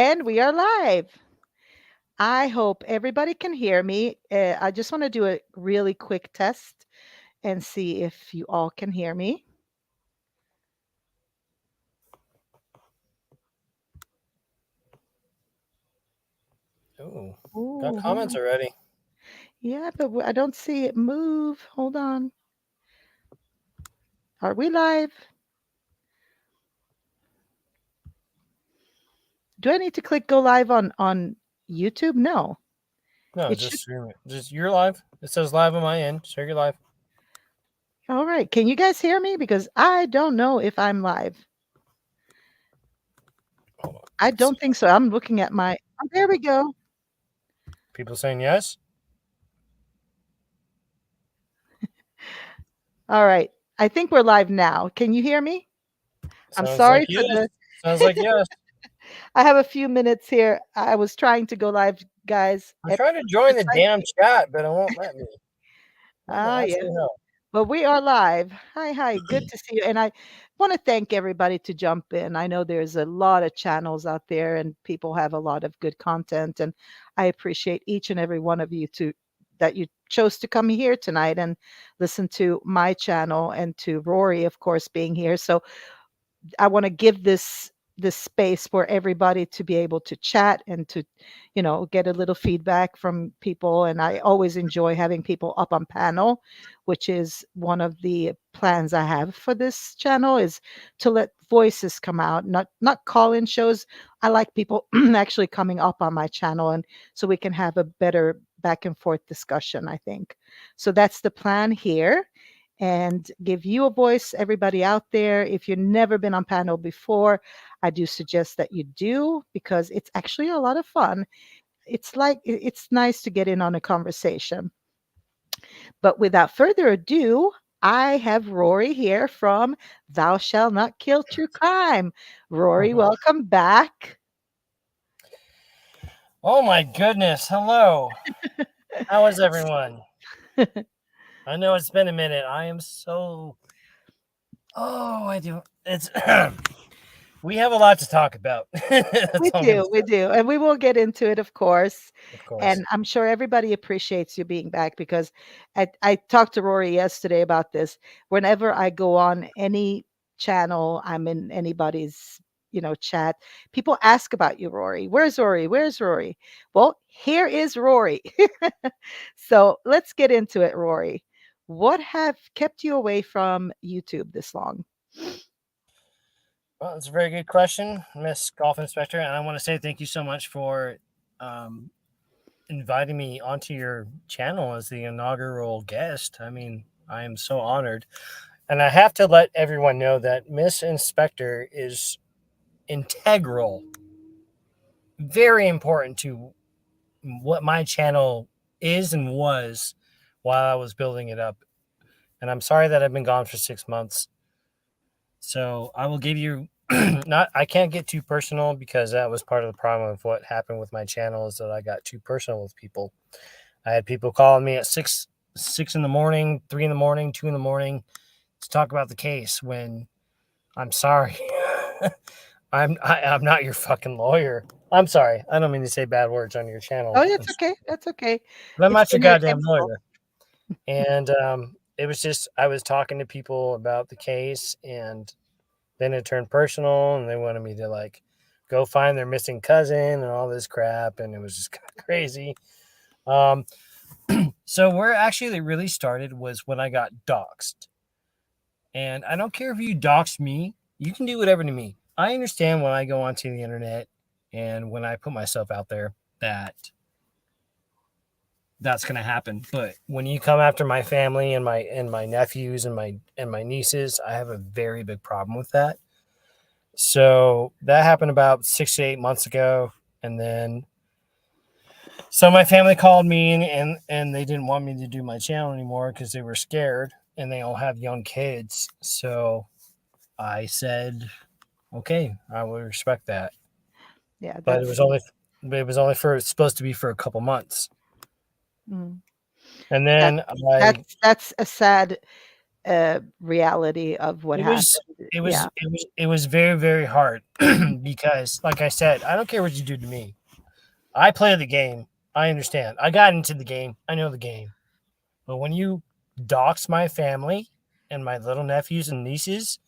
And we are live. I hope everybody can hear me. I just want to do a really quick test and see if you all can hear me. Ooh, got Ooh, hold comments on. already. Yeah, but I don't see it move. Hold on. Are we live? Do I need to click go live on YouTube? No. No, It should. just stream it. Just you're live. It says live on my end. So you're live. All right. Can you guys hear me? Because I don't know if I'm live. Hold on. I Let's see. don't think so. I'm looking at my. Oh, there we go. People saying yes. All right. I think we're live now. Can you hear me? I'm Sounds like sorry for yes. the. Sounds like yes. I have a few minutes here. I was trying to go live, guys. I'm trying to join Just the like damn chat, but it won't let me. What the yeah. absolute hell? But we are live. Hi, hi. Good to see you. And I want to thank everybody to jump in. I know there's a lot of channels out there and people have a lot of good content. And I appreciate each and every one of you to that you chose to come here tonight and listen to my channel and to Rory, of course, being here. So I want to give this space for everybody to be able to chat and to, get a little feedback from people. And I always enjoy having people up on panel, which is one of the plans I have for this channel is to let voices come out, not call-in shows. I like people actually coming up on my channel and so we can have a better back and forth discussion, I think. So that's the plan here and give you a voice, everybody out there. If you've never been on panel before, I do suggest that you do because it's actually a lot of fun. It's like it's nice to get in on a conversation. But without further ado, I have Rory here from Thou Shall Not Kill True Crime. Rory, welcome back. Oh my goodness. Hello. How is everyone? I know it's been a minute. I am so. Oh, I do. It's. We have a lot to talk about. That's all I'm gonna say. We do. And we will get into it, of course. Of course. And I'm sure everybody appreciates you being back because I talked to Rory yesterday about this. Whenever I go on any channel, I'm in anybody's, chat, people ask about you, Rory. Where's Rory? Where's Rory? Well, here is Rory. So let's get into it, Rory. What have kept you away from YouTube this long? Well, it's a very good question, Miss Golf Inspector, and I want to say thank you so much for um, inviting me onto your channel as the inaugural guest. I mean, I am so honored, and I have to let everyone know that Miss Inspector is integral, very important to what my channel is and was while I was building it up. And I'm sorry that I've been gone for 6 months. So I will give you not I can't get too personal because that was part of the problem of what happened with my channel is that I got too personal with people. I had people calling me at six in the morning, 3 in the morning, 2 in the morning to talk about the case when I'm sorry. I'm not your fucking lawyer. I'm sorry. I don't mean to say bad words on your channel. Oh, that's okay. That's okay. But I'm It's not your been your goddamn intentional. lawyer. And it was just I was talking to people about the case and then it turned personal and they wanted me to like go find their missing cousin and all this crap and it was just kind of crazy. Um, so where actually it really started was when I got doxxed. And I don't care if you dox me, you can do whatever to me. I understand when I go onto the internet and when I put myself out there that that's going to happen. But when you come after my family and my nephews and my nieces, I have a very big problem with that. So that happened about 6 to 8 months ago, and then so my family called me and they didn't want me to do my channel anymore because they were scared and they all have young kids. So I said, okay, I would respect that, Yeah, but that's it was only for supposed to be for a couple months, mm, and that then I that's a sad reality of what It was happened. it was Yeah. it was it was very, very hard because like I said, I don't care what you do to me. I play the game. I understand. I got into the game. I know the game. But when you dox my family and my little nephews and nieces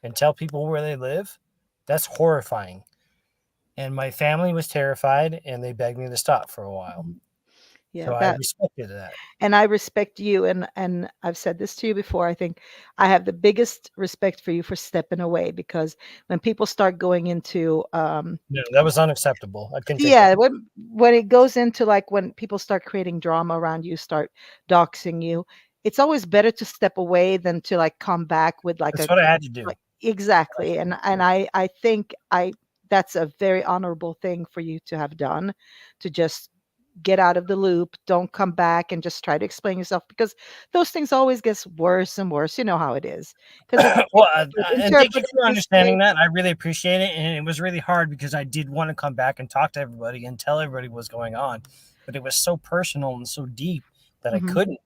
and tell people where they live, that's horrifying. And my family was terrified and they begged me to stop for a while. Mhm. Yeah, So I that respected that. and I respect you, and I've said this to you before. I think I have the biggest respect for you for stepping away, because when people start going into No, that was unacceptable. I couldn't take yeah, that. when it goes into, like, when people start creating drama around you, start doxing you, it's always better to step away than to, like, come back with, like, That's a what I had to do. like exactly, and I think I that's a very honorable thing for you to have done, to just get out of the loop, don't come back and just try to explain yourself, because those things always gets worse and worse. You know how it is, because Well, it gets and thank you interpreted for this way. understanding that. I really appreciate it, and it was really hard because I did want to come back and talk to everybody and tell everybody what's going on, but it was so personal and so deep that I Mhm. couldn't.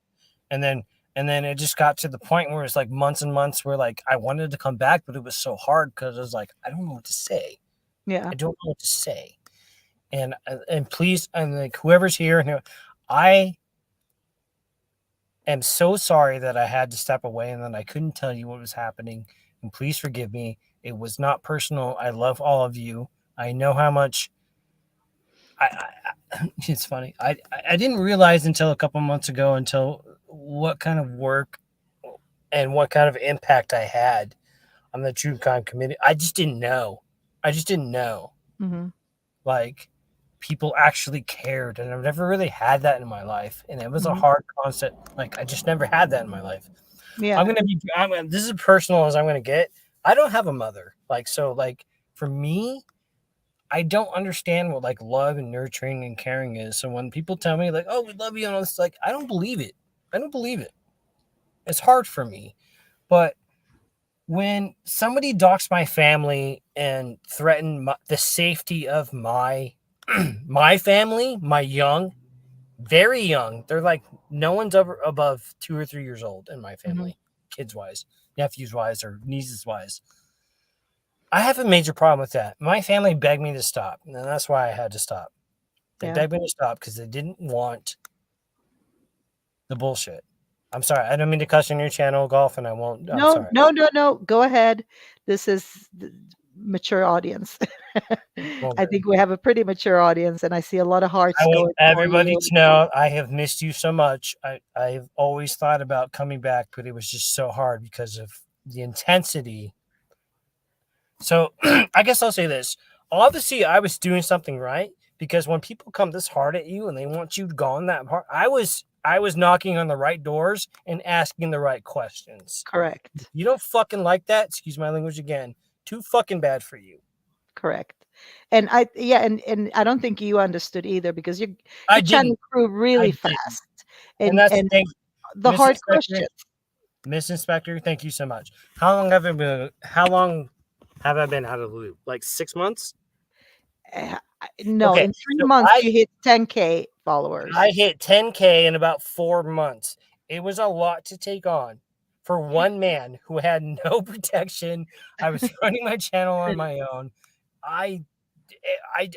And then and then it just got to the point where it's like months and months where like I wanted to come back, but it was so hard because I was like, I don't know what to say. Yeah. I don't know what to say. And please, and like whoever's here, I am so sorry that I had to step away and then I couldn't tell you what was happening. And please forgive me. It was not personal. I love all of you. I know how much it's funny. I didn't realize until a couple months ago until what kind of work and what kind of impact I had on the True Crime Committee. I just didn't know. I just didn't know. Mhm. Like people actually cared, and I've never really had that in my life. And it was a Mhm. hard concept. Like I just never had that in my life. I'm Yeah. gonna be. This is personal as I'm gonna get. I don't have a mother. Like so. Like for me, I don't understand what like love and nurturing and caring is. So when people tell me like, "Oh, we love you," and all this, like I don't believe it. I don't believe it. It's hard for me. But when somebody docks my family and threaten the safety of my my family, my young, very young, they're like no one's above 2 or 3 years old in my Mhm. family, kids wise, nephews wise, or nieces wise. I have a major problem with that. My family begged me to stop, and that's why I had to stop. They Yeah. begged me to stop because they didn't want the bullshit. I'm sorry. I don't mean to cuss on your channel, golf, and I won't. I'm No, sorry. no, no, no. Go ahead. This is the mature audience. Well, I think we have a pretty mature audience, and I see a lot of I hearts want going for everybody you. to know I have missed you so much. I've always thought about coming back, but it was just so hard because of the intensity. So I guess I'll say this. Obviously, I was doing something right because when people come this hard at you and they want you gone that hard, I was knocking on the right doors and asking the right questions. Correct. You don't fucking like that, excuse my language again. Too fucking bad for you. Correct. And I yeah, and I don't think you understood either, because I your didn't. channel grew I really didn't. fast, And that's the and thing. the Miss hard Inspector, questions. Miss Inspector, thank you so much. How long have I been out of the loop? Like 6 months? No, Okay. in 3 So months I you hit 10K I followers. hit 10K in about 4 months. It was a lot to take on for one man who had no protection. I was running my channel on my own. I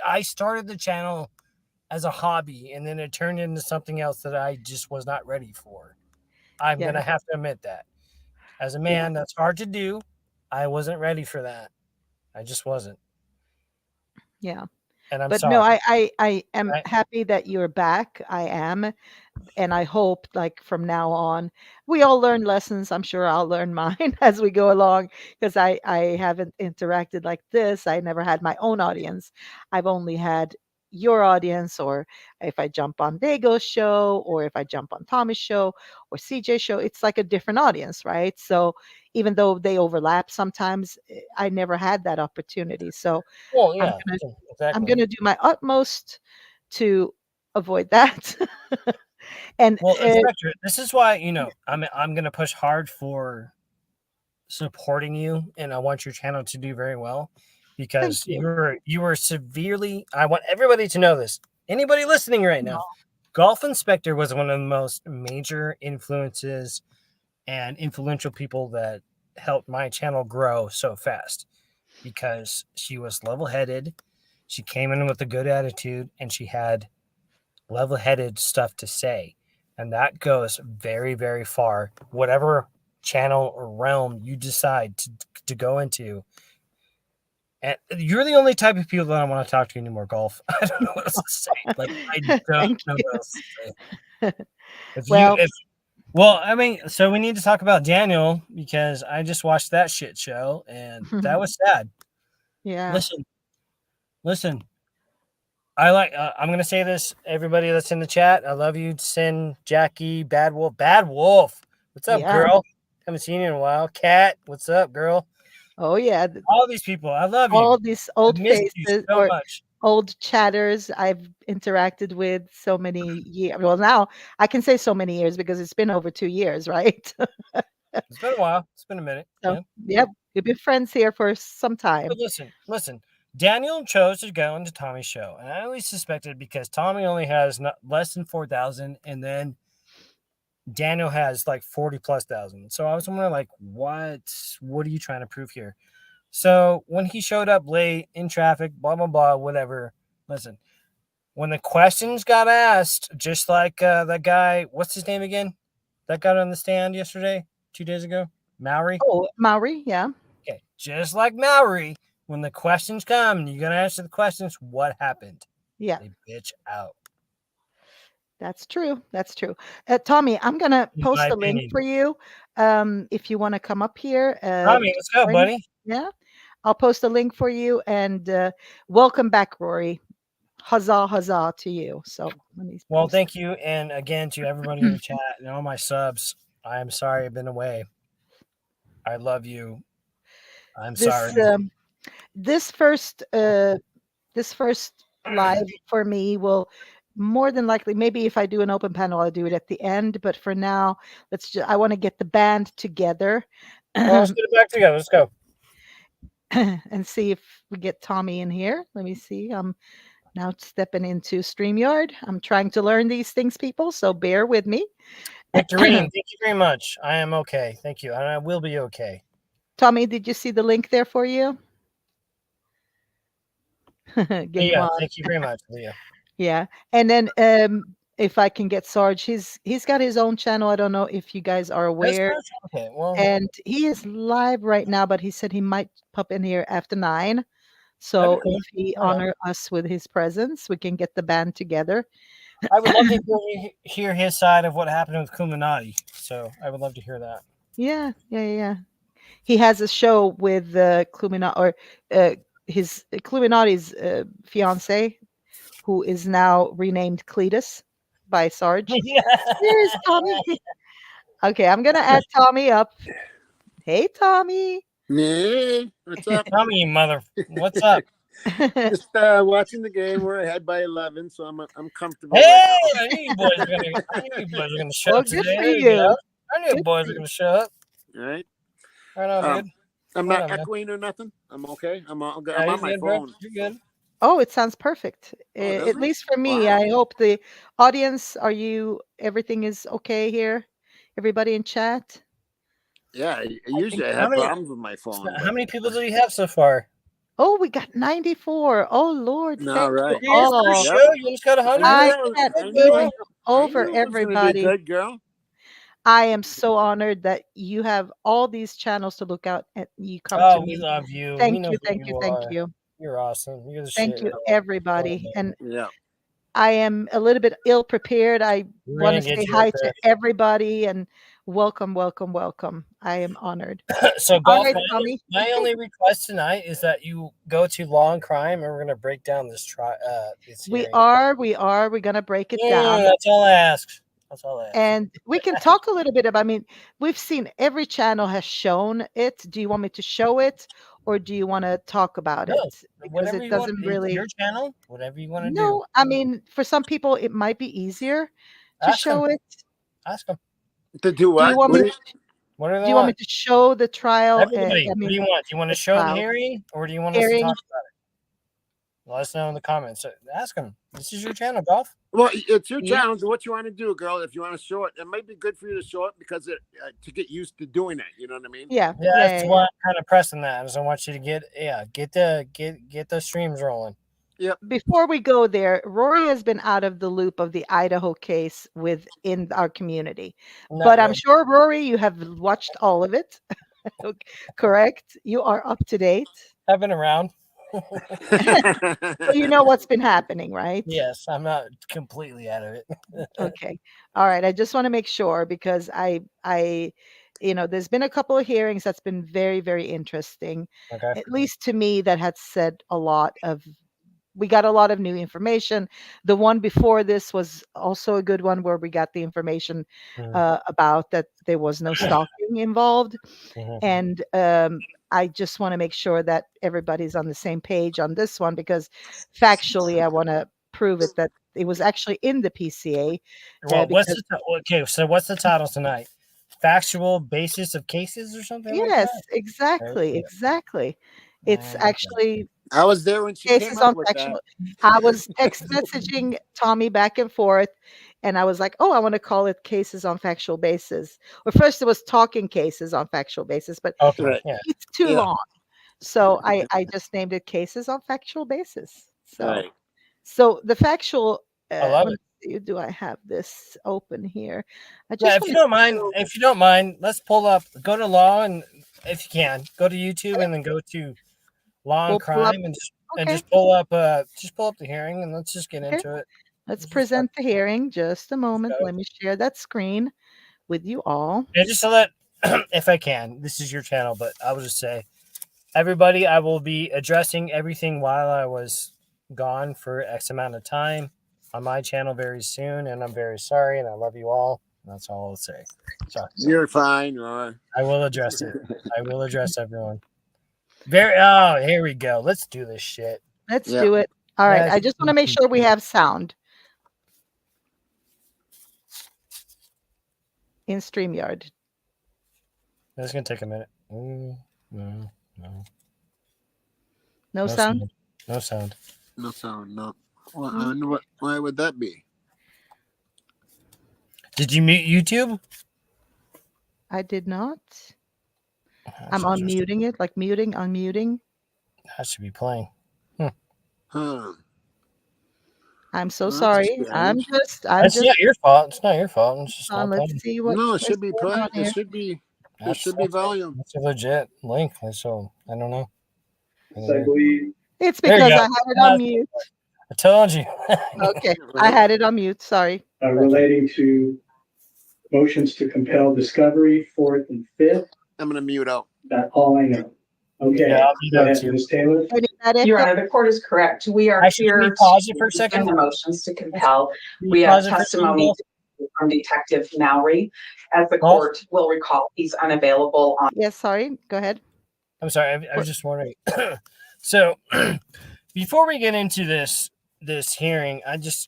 I started the channel as a hobby and then it turned into something else that I just was not ready for. I'm Yeah, gonna have to admit that. As a yeah, man, that's hard to do. I wasn't ready for that. I just wasn't. yeah. And I'm But no, sorry. I am I, happy that you're back. I am. And I hope, like, from now on, we all learn lessons. I'm sure I'll learn mine as we go along, because I haven't interacted like this. I never had my own audience. I've only had your audience, or if I jump on Dago's show, or if I jump on Tommy's show or CJ's show, it's like a different audience, right? So even though they overlap sometimes, I never had that opportunity. So well, I'm yeah, gonna I'm exactly. gonna do my utmost to avoid that. And, Well, Inspector, this is why I'm gonna push hard for supporting you, and I want your channel to do very well thank because you. you were severely. I want everybody to know this. Anybody listening right now, No. Golf Inspector was one of the most major influences and influential people that helped my channel grow so fast because she was level headed. She came in with a good attitude and she had level headed stuff to say. And that goes very, very far. Whatever channel or realm you decide to go into. And you're the only type of people that I want to talk to anymore, Golf. I don't know what else to say. Like, I don't Thank know you. what else to say. Well, Well, I mean, so we need to talk about Daniel because I just watched that shit show and that was sad. yeah. Listen, listen. I like. I'm gonna say this. Everybody that's in the chat, I love you. Sin, Jackie, Bad Wolf, Bad Wolf. What's up, Yeah. girl? Haven't seen you in a while. Cat, what's up, girl? Oh, yeah. All these people, I love you. All these I've old missed you faces so or much. old chatters I've interacted with so many years. Well, now I can say so many years because it's been over 2 years, right? It's been a while. It's been a minute. So, Yeah. yep, we've been friends here for some But time. listen. Daniel chose to go into Tommy's show, and I always suspected because Tommy only has not less than 4,000, and then Daniel has like 40 plus thousand. So I was wondering, like, what are you trying to prove here? So when he showed up late in traffic, blah blah blah, whatever. Listen, when the questions got asked, just like that guy, what's his name again? That got on the stand yesterday, 2 days ago, Maori. Oh, Maori, yeah. Okay, just like Maori, when the questions come, and you gotta answer the questions. What happened? Yeah. They bitch out. That's true. That's true. Tommy, I'm gonna In my post a link opinion. for you, if you wanna come up here, Tommy, to let's go, join. buddy. Yeah, I'll post a link for you, and, welcome back, Rory. Huzzah, huzzah to you. So, let me Well, post thank you, and again to everybody in the chat and all my subs. I am sorry I've been away. I love you. I'm this, sorry. this first, this first live for me will more than likely, maybe if I do an open panel, I'll do it at the end, but for now, I wanna get the band together Well, let's get it back together. Let's go. and see if we get Tommy in here. Let me see. I'm now stepping into StreamYard. I'm trying to learn these things, people, so bear with me. Victorine, thank you very much. I am okay. Thank you. And I will be okay. Tommy, did you see the link there for you? Game Yeah, on. thank you very much, Leah. Yeah. And then if I can get Sarge, he's got his own channel. I don't know if you guys are That's aware. okay. Well, And he is live right now, but he said he might pop in here after 9. that'd be So cool. if he Right on. honor us with his presence, we can get the band together. I would love to hear his side of what happened with Kuminati. So I would love to hear that. Yeah, yeah, yeah. He has a show with Cluminati or his Cluminati's fiance, who is now renamed Cletus by Sarge. Where is Tommy? Okay, I'm gonna add Tommy up. Hey, Tommy. Hey, what's up? Tommy, mother, what's up? Just watching the game. We're ahead by 11, so I'm comfortable Hey, right now. I knew you boys were gonna show Well, up good today. for There you go. you. I knew Good boys for were you. gonna show up. All right. Right on, dude. I'm Right not on, man. echoing or nothing. I'm okay. I'm Yeah, on you're my good, bro. phone. You're good. Oh, it sounds perfect. Oh, does At it? least for me. Wow. I hope the audience, everything is okay here? Everybody in chat? Yeah. I think Usually I How have many? problems with my phone, How but many people do you have so far? Oh, we got 94. Oh, Lord, no, thank you right. Your first all. Yep. show, you almost got I knew 100. I that was. can't I knew. thank Girl. you I over knew it was going to be everybody. good, girl. I am so honored that you have all these channels to look out and you come to Oh, we me. love you. We Thank know you, who thank you, you thank are. you. You're awesome. You're the Thank shit, you, girl. Come on, everybody. man. And Yeah. I am a little bit ill prepared. I We're want gonna to get say you up hi to everybody and welcome, welcome, welcome. I am honored. there. So, All golf. right, Tommy. My only request tonight is that you go to Law and Crime, and we're gonna break down this We hearing. are, we're gonna break it down. That's all I ask. That's all I ask. And we can talk a little bit about, I mean, we've seen every channel has shown it. Do you want me to show it or do you want to talk about No, it? Because whatever it you want. doesn't It's really, your channel. Whatever you want to do. no, I mean, for some people, it might be easier to Ask them. show it. Ask them. To do Do you what? want me, What do do they you want me want? to show the trial? I Everybody. What do mean, you want? Do you want to the show the trial hearing, or do you want us to hearing. talk about let us know in the comments. Ask him. This is your channel, Golf. Well, it's your Yeah. challenge. What you want to do, girl? If you want to show it, it might be good for you to show it because to get used to doing it. You know what I mean? Yeah. Yeah, Yeah. that's Yeah, why I'm kind of pressing that. I just want you to get the streams rolling. Yep. Before we go there, Rory has been out of the loop of the Idaho case within our community. Not But I'm really. sure, Rory, you have watched all of it. Okay, correct? You are up to date. I've been around. So you know what's been happening, right? Yes, I'm not completely out of it. Okay. All right. I just want to make sure because there's been a couple of hearings that's been very, very interesting, Okay. at least to me, that had said a lot of we got a lot of new information. The one before this was also a good one where we got the information Mhm. about that there was no stalking involved. Mhm. And I just want to make sure that everybody's on the same page on this one because factually, I want to prove it that it was actually in the PCA. Well, Because okay? So what's the title tonight? Factual basis of cases or something like yes, that. exactly, Okay. exactly. It's actually I was there when she came cases up on with that. factual. I was text messaging Tommy back and forth, and I was like, "Oh, I want to call it cases on factual basis." Well, first it was talking cases on factual basis, but Okay. Right. Yeah. it's too Yeah. long, so I just named it cases on factual basis. Right. So the factual. I love Let me it. see, do I have this open here? I Yeah. just If want you to don't mind, show. let's pull up. Go to law and if you can, go to YouTube and then go to law and We'll pull up. crime and Okay, just pull up the hearing and let's just get okay. into it. Let's Let's just start. present the hearing. Just a Let's moment. go. Let me share that screen with you all. And just to let, if I can, this is your channel, but I will just say, everybody, I will be addressing everything while I was gone for X amount of time on my channel very soon, and I'm very sorry, and I love you all. That's all I'll say. So You're fine, Roy. I will address it. I will address everyone. Here we go. Let's do this shit. Let's Yep. do it. All right. Yes. I just want to make sure we have sound in StreamYard. It's gonna take a minute. No, no, No no sound? sound. No sound. No sound. No. Well, Mm. I wonder why would that be? Did you mute YouTube? I did not. That's I'm interesting. unmuting it, like muting, unmuting. That should be playing. Huh. I'm so Well, that's sorry. I'm strange. just That's not your fault. It's not your fault. It's just not let's playing. see No, it what's should be going on play. It here. should be. There That's should be volume. That's a legit link. So I don't know. I believe. It's There you because go. I had it on mute. I told you. Okay. I Right. had it on mute. Sorry. Relating to motions to compel discovery, fourth and fifth. I'm gonna mute out. That's all I know. Okay, Yeah, I'll do go that ahead, too. Ms. Taylor. Any of that Your echo? Honor, the court is correct. We are Actually, can here we pause it for a to begin second? the motions to compel. Can We you have pause it for a testimony second? from Detective Mowry. As the Pause. court will recall, he's unavailable on. Yes, sorry. Go ahead. I'm sorry. I was just wondering. So, before we get into this hearing,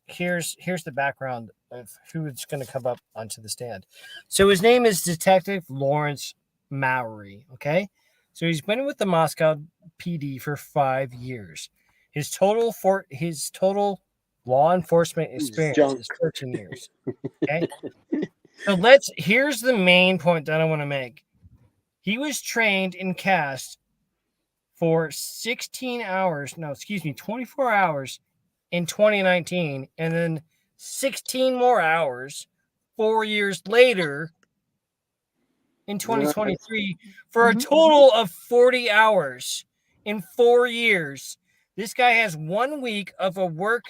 here's the background of who's going to come up onto the stand. So his name is Detective Lawrence Mowry. Okay, so he's been with the Moscow PD for 5 years. His total law enforcement experience Junk. is 13 years. Okay, so here's the main point that I want to make. He was trained and cast for 24 hours in 2019, and then 16 more hours 4 years later in 2023 for a total of 40 hours in 4 years. This guy has 1 week of a work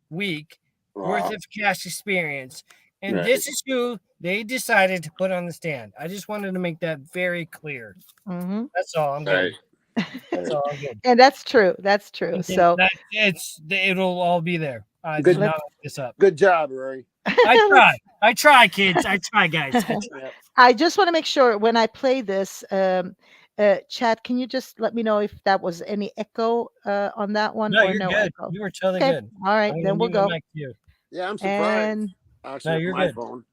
week worth of cash experience. And this is who they decided to put on the stand. I just wanted to make that very clear. Mm-hmm. That's all. I'm good. That's all I'm good. And that's true. That's true. So It'll all be there. I Good. did not make this up. Good job, Rory. I try, kids. I try, guys. I just want to make sure when I play this, Chad, can you just let me know if that was any echo on that one No, or you're no good. echo? You were totally Okay. good. All right, I'm then we'll gonna mute my go. mic to you. Yeah, I'm surprised. And Actually, you're my good. phone.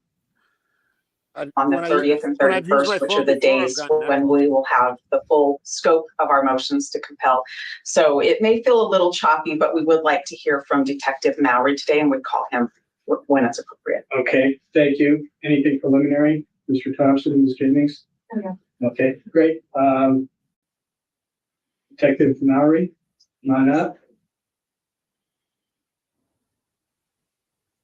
on the 30th and 31st, which are the days when we will have the full scope of our motions to compel. So it may feel a little choppy, but we would like to hear from Detective Mowry today and would call him when it's appropriate. Okay, thank you. Anything preliminary, Mr. Thompson, Ms. Jennings? Okay, great. Detective Mowry, come on up.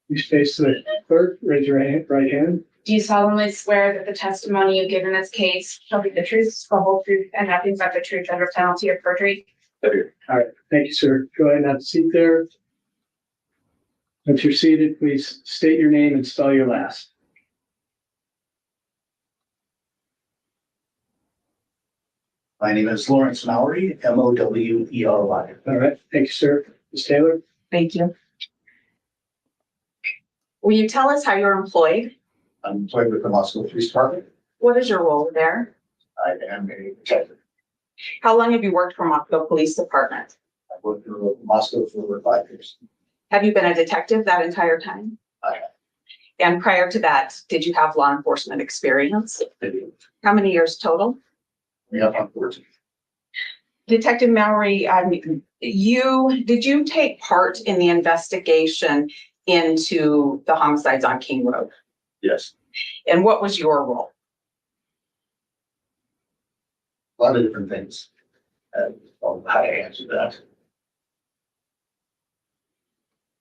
You face the clerk, raise your right hand. Do you solemnly swear that the testimony you give in this case shall be the truth, the whole truth, and nothing but the truth under penalty of perjury? All right, thank you, sir. Go ahead and have a seat there. Once you're seated, please state your name and spell your last. My name is Lawrence Mowry, Mowry. All right, thank you, sir. Ms. Taylor? Thank you. Will you tell us how you're employed? I'm employed with the Moscow Police Department. What is your role there? I am a detective. How long have you worked for Moscow Police Department? I've worked for Moscow for over 5 years. Have you been a detective that entire time? I have. And prior to that, did you have law enforcement experience? I do. How many years total? We have 14. Detective Mowry, did you take part in the investigation into the homicides on King Road? Yes. And what was your role? A lot of different things. How to answer that.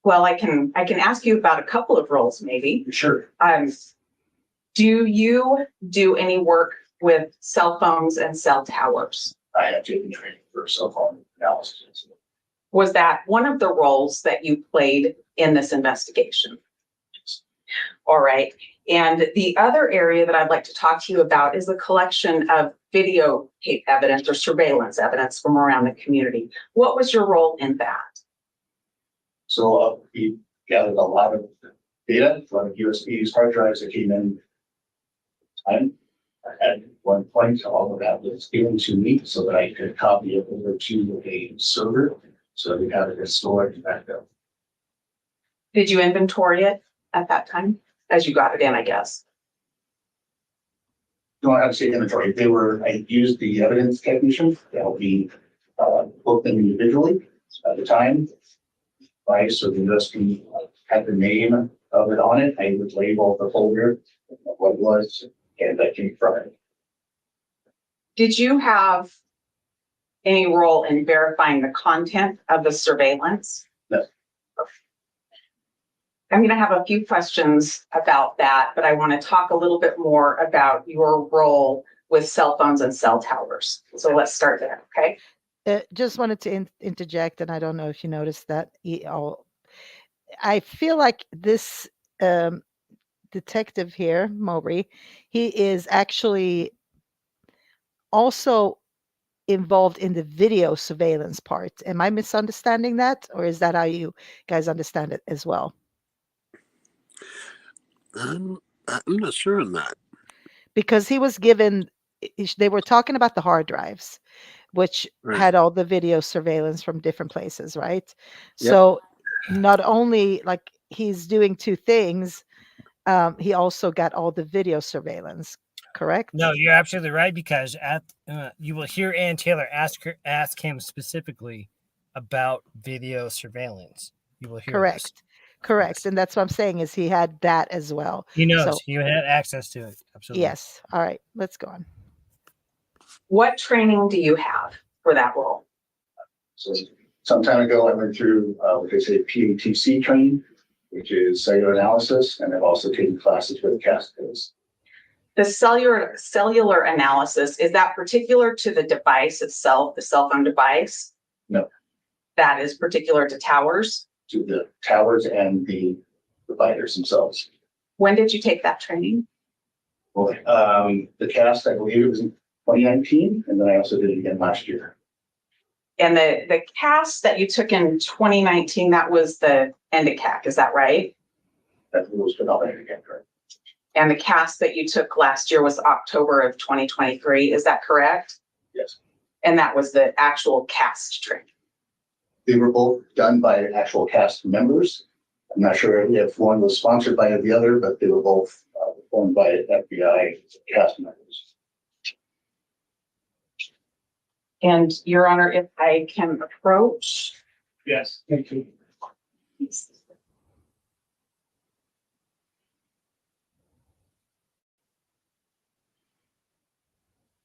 Well, I can ask you about a couple of roles, maybe. Sure. Do you do any work with cell phones and cell towers? I have taken training for cell phone analysis. Was that one of the roles that you played in this investigation? Yes. All right. And the other area that I'd like to talk to you about is the collection of videotape evidence or surveillance evidence from around the community. What was your role in that? So we gathered a lot of data, a lot of USBs, hard drives that came in time. At one point, all of that was given to me so that I could copy it over to a server so that we had it stored back up. Did you inventory it at that time as you got it in, I guess? Don't have to say inventory. I used the evidence technician to help me book them individually at the time. So the USB had the name of it on it. I would label the folder, what it was, and that came from it. Did you have any role in verifying the content of the surveillance? No. I'm going to have a few questions about that, but I want to talk a little bit more about your role with cell phones and cell towers. So let's start there, okay? Just wanted to interject, and I don't know if you noticed that. I feel like this detective here, Mowry, he is actually also involved in the video surveillance part. Am I misunderstanding that, or is that how you guys understand it as well? I'm not sure on that. Because he was given, they were talking about the hard drives, which had all the video surveillance from different places, right? Yep. So not only like he's doing two things, he also got all the video surveillance, correct? No, you're absolutely right, because you will hear Ann Taylor ask him specifically about video surveillance. You will hear Correct. this. Correct. And that's what I'm saying is he had that as well. He knows. So, he had access to it. Absolutely. yes. All right. Let's go on. What training do you have for that role? So some time ago, I went through what they say PATC training, which is cellular analysis, and I've also taken classes with CAS codes. The cellular analysis, is that particular to the device itself, the cell phone device? No. That is particular to towers? To the towers and the providers themselves. When did you take that training? Well, the CAS, I believe it was in 2019, and then I also did it again last year. And the CAS that you took in 2019, that was the ENDICAC, is that right? That was predominantly again, correct? And the CAS that you took last year was October of 2023, is that correct? Yes. And that was the actual CAS training? They were both done by actual cast members. I'm not sure if one was sponsored by the other, but they were both performed by FBI cast members. And Your Honor, if I can approach. Yes, thank you.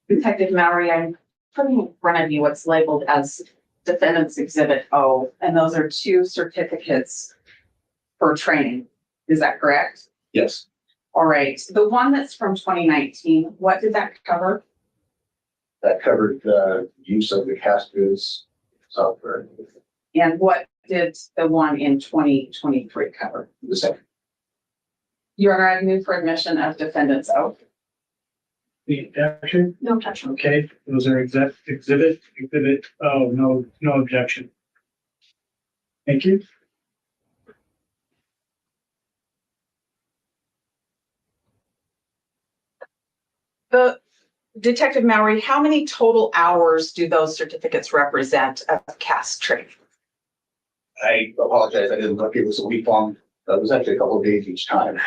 Detective Mallory, I'm putting in front of you what's labeled as Defendant's Exhibit O, and those are 2 certificates for training. Is that correct? Yes, All right. The one that's from 2019, what did that cover? that covered the use of the CastViz software. And what did the one in 2023 cover? The second, Your Honor, I move for admission of Defendant's O. The objection? No objection. Okay, those are exhibit, oh, no objection. Thank you. The Detective Mallory, how many total hours do those certificates represent of cast training? I apologize, I didn't look, it was a week long, that was actually a couple of days each time.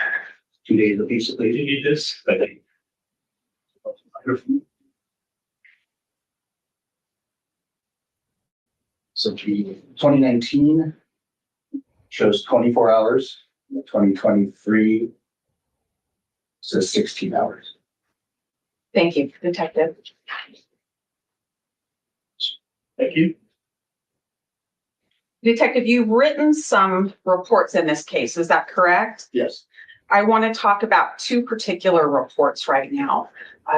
2 days apiece, Do you need this? but so the 2019 shows 24 hours, 2023 says 16 hours. Thank you, Detective. Thank you. Detective, you've written some reports in this case, is that correct? Yes, I want to talk about 2 particular reports right now.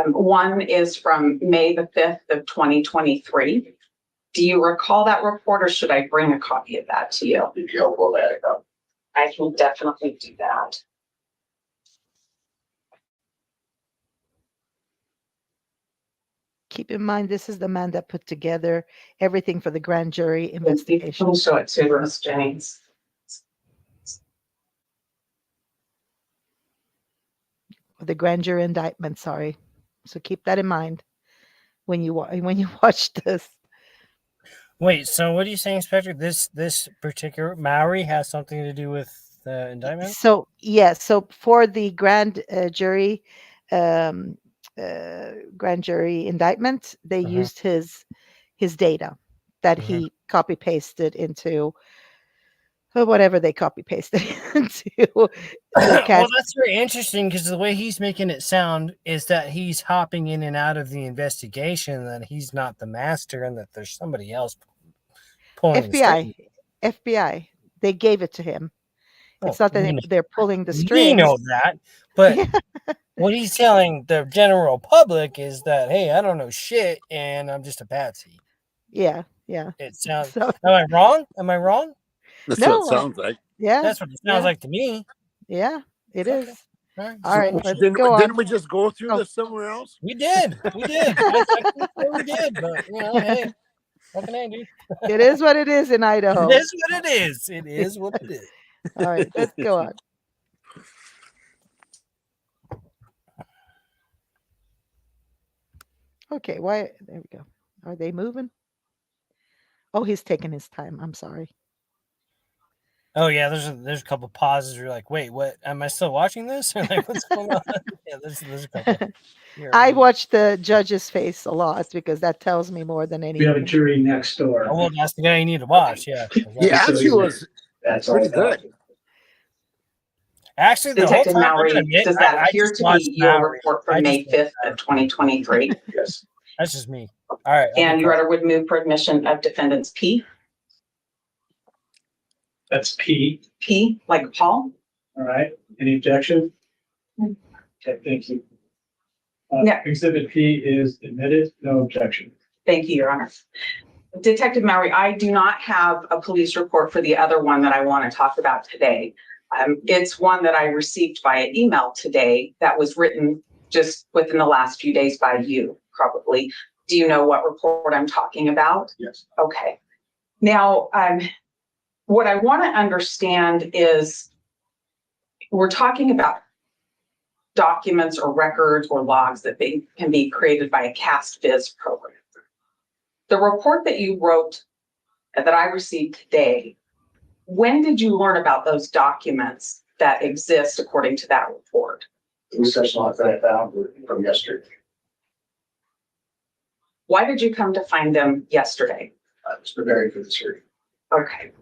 One is from May the 5th of 2023. Do you recall that report, or should I bring a copy of that to you? if you will add it up. I can definitely do that. Keep in mind, this is the man that put together everything for the grand jury investigation. Let me show it to Ms. Jennings. The grand jury indictment, sorry. So keep that in mind when you watch this. Wait, so what are you saying, Inspector? This particular Maori has something to do with the indictment? So yes, so for the grand jury indictment, they Uh-huh. used his data that Mhm. he copy pasted into whatever they copy pasted into the Well, cast. that's very interesting because the way he's making it sound is that he's hopping in and out of the investigation, that he's not the master, and that there's somebody else pulling the strings. FBI, they gave it to him. It's not that they're pulling the We strings. know that, but Yeah. what he's telling the general public is that, hey, I don't know shit, and I'm just a patsy. Yeah. It sounds. So Am I wrong? Am I wrong? That's what it no, sounds like. yeah, That's what it sounds yeah, like to me. yeah, it Okay. is. All right. All right, let's Didn't, go didn't on. we just go through Oh. this somewhere else? We did. We did. I think we did, but hey, what can I do? It is what it is in Idaho. It is what it is. It is what it is. All right, let's go on. Okay, why? There we go. Are they moving? Oh, he's taking his time. I'm sorry. Oh yeah, there's a couple pauses. Where you're like, wait, what? Am I still watching this? Or like, what's going on? Yeah, there's a couple. I watch the judge's face a lot because that tells me more than We have a anything. jury next door. Oh, well, that's the guy you need to watch. Yeah. He actually was That's all pretty good. Actually, the Detective whole time, Mallory, I'm gonna admit, does that I appear just to watched be your Mallory. report from May 5th of 2023? Yes, That's just me. All right. And Your Honor would move for admission of defendants P. That's P. P, like Paul? All right. Any objection? Okay, thank you. Yeah. Exhibit P is admitted. No objection. Thank you, Your Honor. Detective Mallory, I do not have a police report for the other one that I want to talk about today. It's one that I received via email today that was written just within the last few days by you, probably. Do you know what report I'm talking about? yes. Okay. Now, what I want to understand is we're talking about documents or records or logs that can be created by a CastViz program. The report that you wrote that I received today, when did you learn about those documents that exist according to that report? Those session logs that I found were from yesterday. Why did you come to find them yesterday? I was preparing for this hearing. Okay.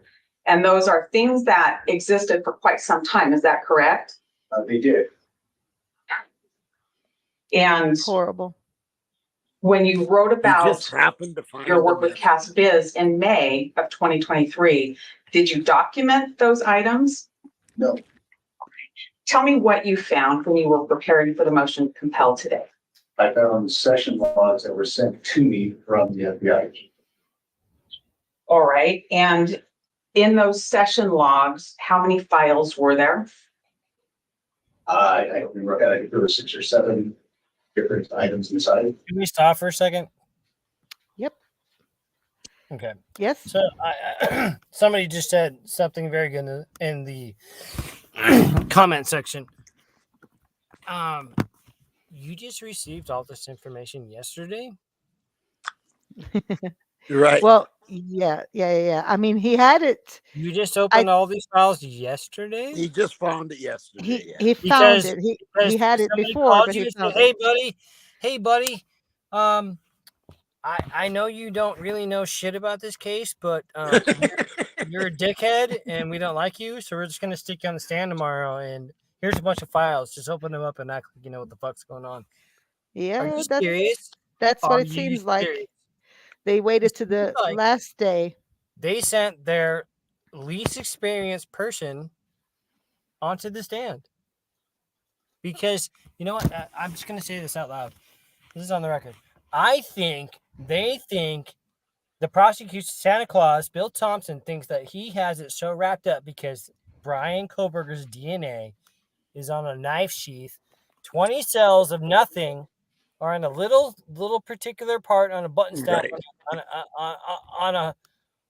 And those are things that existed for quite some time, is that correct? They did. And Horrible. when you wrote You about just happened to find your work them with CastBiz in May of 2023, did you document those items? No, Tell me what you found when you were preparing for the motion to compel today. I found session logs that were sent to me from the FBI. All right. And in those session logs, how many files were there? I don't remember. I think there were 6 or 7 different items inside. Can we stop for a second? Yep. Okay. Yes. So somebody just said something very good in the comment section. You just received all this information yesterday? Right. Well, yeah. I mean, he had it. You just opened all these files yesterday? He just found it yesterday. He found it. He had it somebody before, called but you he and said, found it. hey buddy, I know you don't really know shit about this case, but you're a dickhead and we don't like you, so we're just gonna stick you on the stand tomorrow. And here's a bunch of files. Just open them up and act like you know what the fuck's going on. Are Yeah, you serious? that's what Are it you seems like. serious? They waited to It the seems like last day. they sent their least experienced person onto the stand. Because, you know what? I'm just going to say this out loud. This is on the record. They think the prosecution, Santa Claus, Bill Thompson, thinks that he has it so wrapped up because Brian Koberger's DNA is on a knife sheath. 20 cells of nothing are in a little particular part on a button strap Right. on a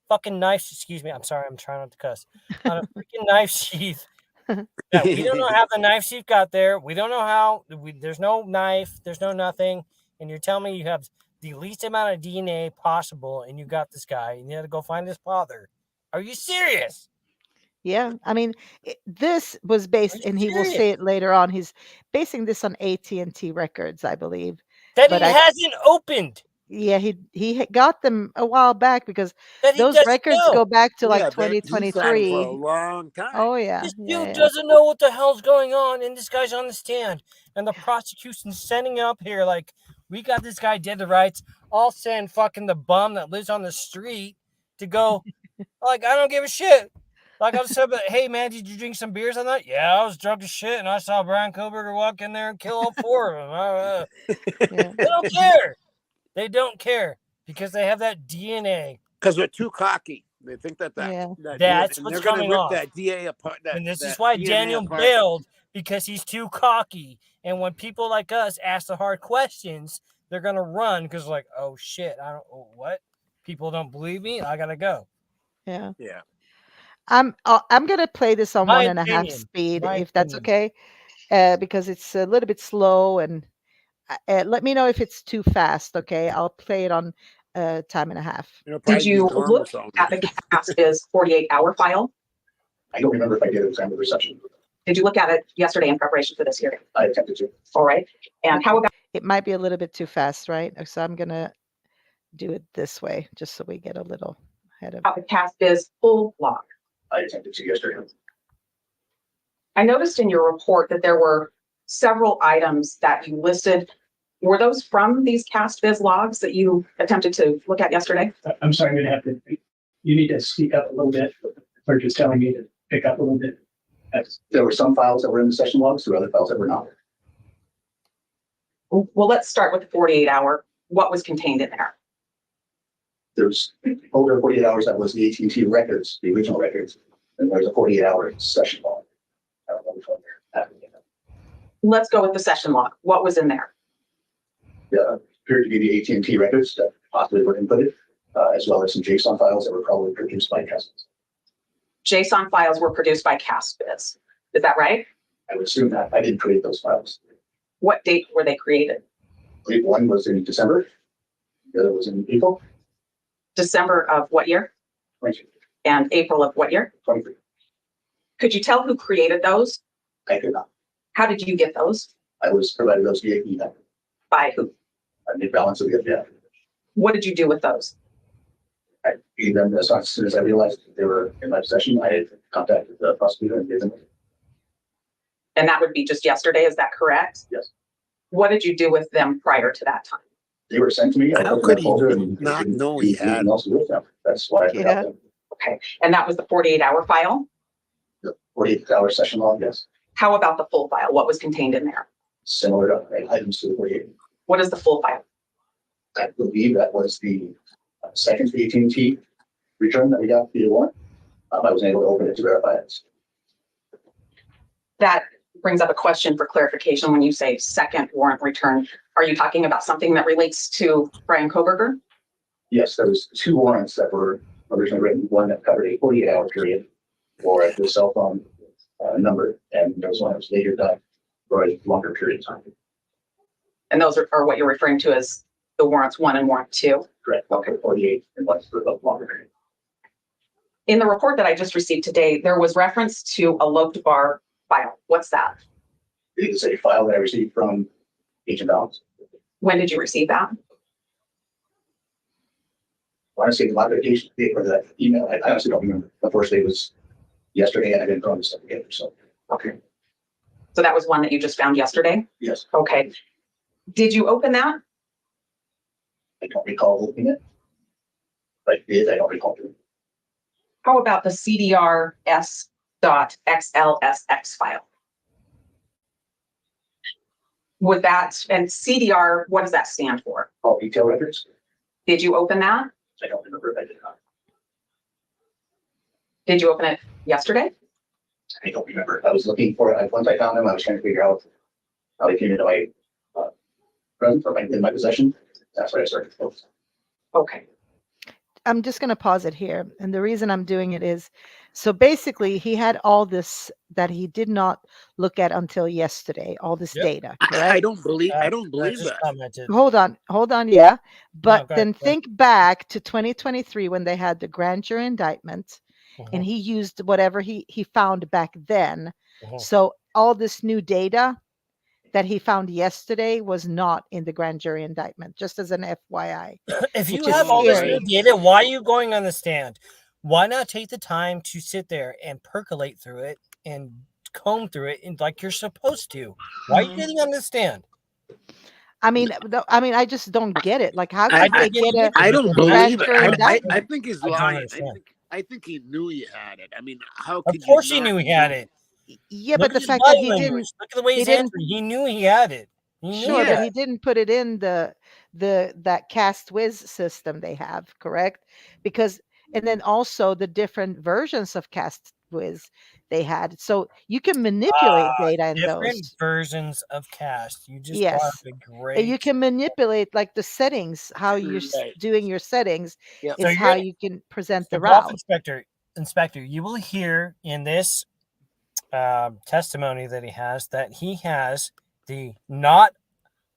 fucking knife. Excuse me. I'm sorry. I'm trying not to cuss. On a freaking knife sheath. Yeah, we don't know how the knife sheath got there. We don't know how. There's no knife. There's no nothing. And you're telling me you have the least amount of DNA possible, and you got this guy, and you had to go find his father. Are you serious? Yeah, I mean, this was based, and he will say it later on. He's basing this on AT&T records, I believe. That But he hasn't opened. Yeah, he got them a while back because That he those doesn't records know. go back to like He's had it for a 2023. long time. Oh yeah, This yeah. dude doesn't know what the hell's going on, and this guy's on the stand, and the prosecution's sending up here like, we got this guy dead to rights. I'll send fucking the bum that lives on the street to go. Like, I don't give a shit. Like I said, but hey man, did you drink some beers on that? Yeah, I was drunk as shit, and I saw Brian Koberger walk in there and kill all 4 of them. Yeah. They don't care. They don't care because they have that DNA. Because they're too cocky. They think that Yeah. That's and what's they're going coming to rip off. that DA apart. And this that is why DNA Daniel apart. bailed, because he's too cocky. And when people like us ask the hard questions, they're gonna run because like, oh shit, what? People don't believe me. I gotta go. Yeah. Yeah. I'm gonna play this on My 1.5 opinion. speed, My if that's opinion. okay, because it's a little bit slow, and let me know if it's too fast. Okay, I'll play it on 1.5 times. Did you look at the CastBiz 48-hour file? I don't remember if I did it at the reception. Did you look at it yesterday in preparation for this hearing? I attempted to. All right. And how about It might be a little bit too fast, right? So I'm gonna do it this way, just so we get a little ahead of. the CastBiz full log? I attempted to yesterday. I noticed in your report that there were several items that you listed. Were those from these CastBiz logs that you attempted to look at yesterday? I'm sorry, I'm gonna have to, you need to speak up a little bit. They're just telling me to pick up a little bit. There were some files that were in the session logs, there were other files that were not. Well, let's start with the 48-hour. What was contained in there? There's over 48 hours that was the AT&T records, the original records, and there's a 48-hour session log. I don't know which one they're having. Let's go with the session log. What was in there? Appeared to be the AT&T records that possibly were inputted, as well as some JSON files that were probably produced by CastBiz. JSON files were produced by CastBiz. Is that right? I would assume that. I didn't create those files. What date were they created? I believe one was in December, the other was in April. December of what year? 23. And April of what year? 23. Could you tell who created those? I could not. How did you get those? I was provided those via email. By who? I made balance of the FBI. What did you do with those? I gave them as soon as I realized they were in my possession. I had contacted the prosecutor and gave them. And that would be just yesterday, is that correct? Yes. What did you do with them prior to that time? They were sent to me. How could he not know he had anything else to do with them? That's why I forgot them. Okay, and that was the 48-hour file? The 48-hour session log, yes. How about the full file? What was contained in there? Similar to items to the 48. What is the full file? I believe that was the second AT&T return that we got via warrant. I was able to open it to verify it. That brings up a question for clarification. When you say second warrant return, are you talking about something that relates to Brian Koberger? Yes, there was 2 warrants that were originally written. One that covered a 48-hour period for the cell phone number, and there was one that was later done for a longer period of time. And those are what you're referring to as the warrants 1 and warrant 2? Correct. One for 48 and one for a longer period. In the report that I just received today, there was reference to a loped bar file. What's that? It is a file that I received from Agent Balance. When did you receive that? Honestly, the modification date for that email, I honestly don't remember. Unfortunately, it was yesterday and I didn't throw this stuff together. So, Okay. So that was one that you just found yesterday? yes, Okay. Did you open that? I don't recall opening it. But it is, I don't recall doing it. How about the CDR.xlsx file? Would that, and CDR, what does that stand for? All detail records. Did you open that? I don't remember if I did not. Did you open it yesterday? I don't remember. I was looking for it. Once I found them, I was trying to figure out how they came into my presence or in my possession. That's why I started to focus. Okay. I'm just going to pause it here. And the reason I'm doing it is, so basically he had all this that he did not look at until yesterday, all this data, correct? I don't believe that. Commented. Hold on. Yeah. But go then ahead. think back to 2023 when they had the grand jury indictment and he used whatever he found back then. So all this new data that he found yesterday was not in the grand jury indictment, just as an FYI. If you which is have all this scary. new data, why are you going on the stand? Why not take the time to sit there and percolate through it and comb through it and like you're supposed to? Why are you getting on the stand? I mean, I just don't get it. Like, how I could they get a I don't grand believe jury it. I indictment? think he's I don't lying. understand. I think he knew he had it. I mean, how Of could course you he not knew he had it. Yeah, Look but at the his fact body that he language. didn't, Look at the way he he's didn't- answering. He knew he had it. He knew sure, but that. he didn't put it in that cast whiz system they have, correct? Because, and then also the different versions of cast whiz they had. So you can manipulate data in Different those. versions of cast. You just brought up Yes. a And great. you can manipulate like the settings, how you're Right. doing your settings Yep. is So how you're- you can present the So golf route. inspector, you will hear in this testimony that he has the not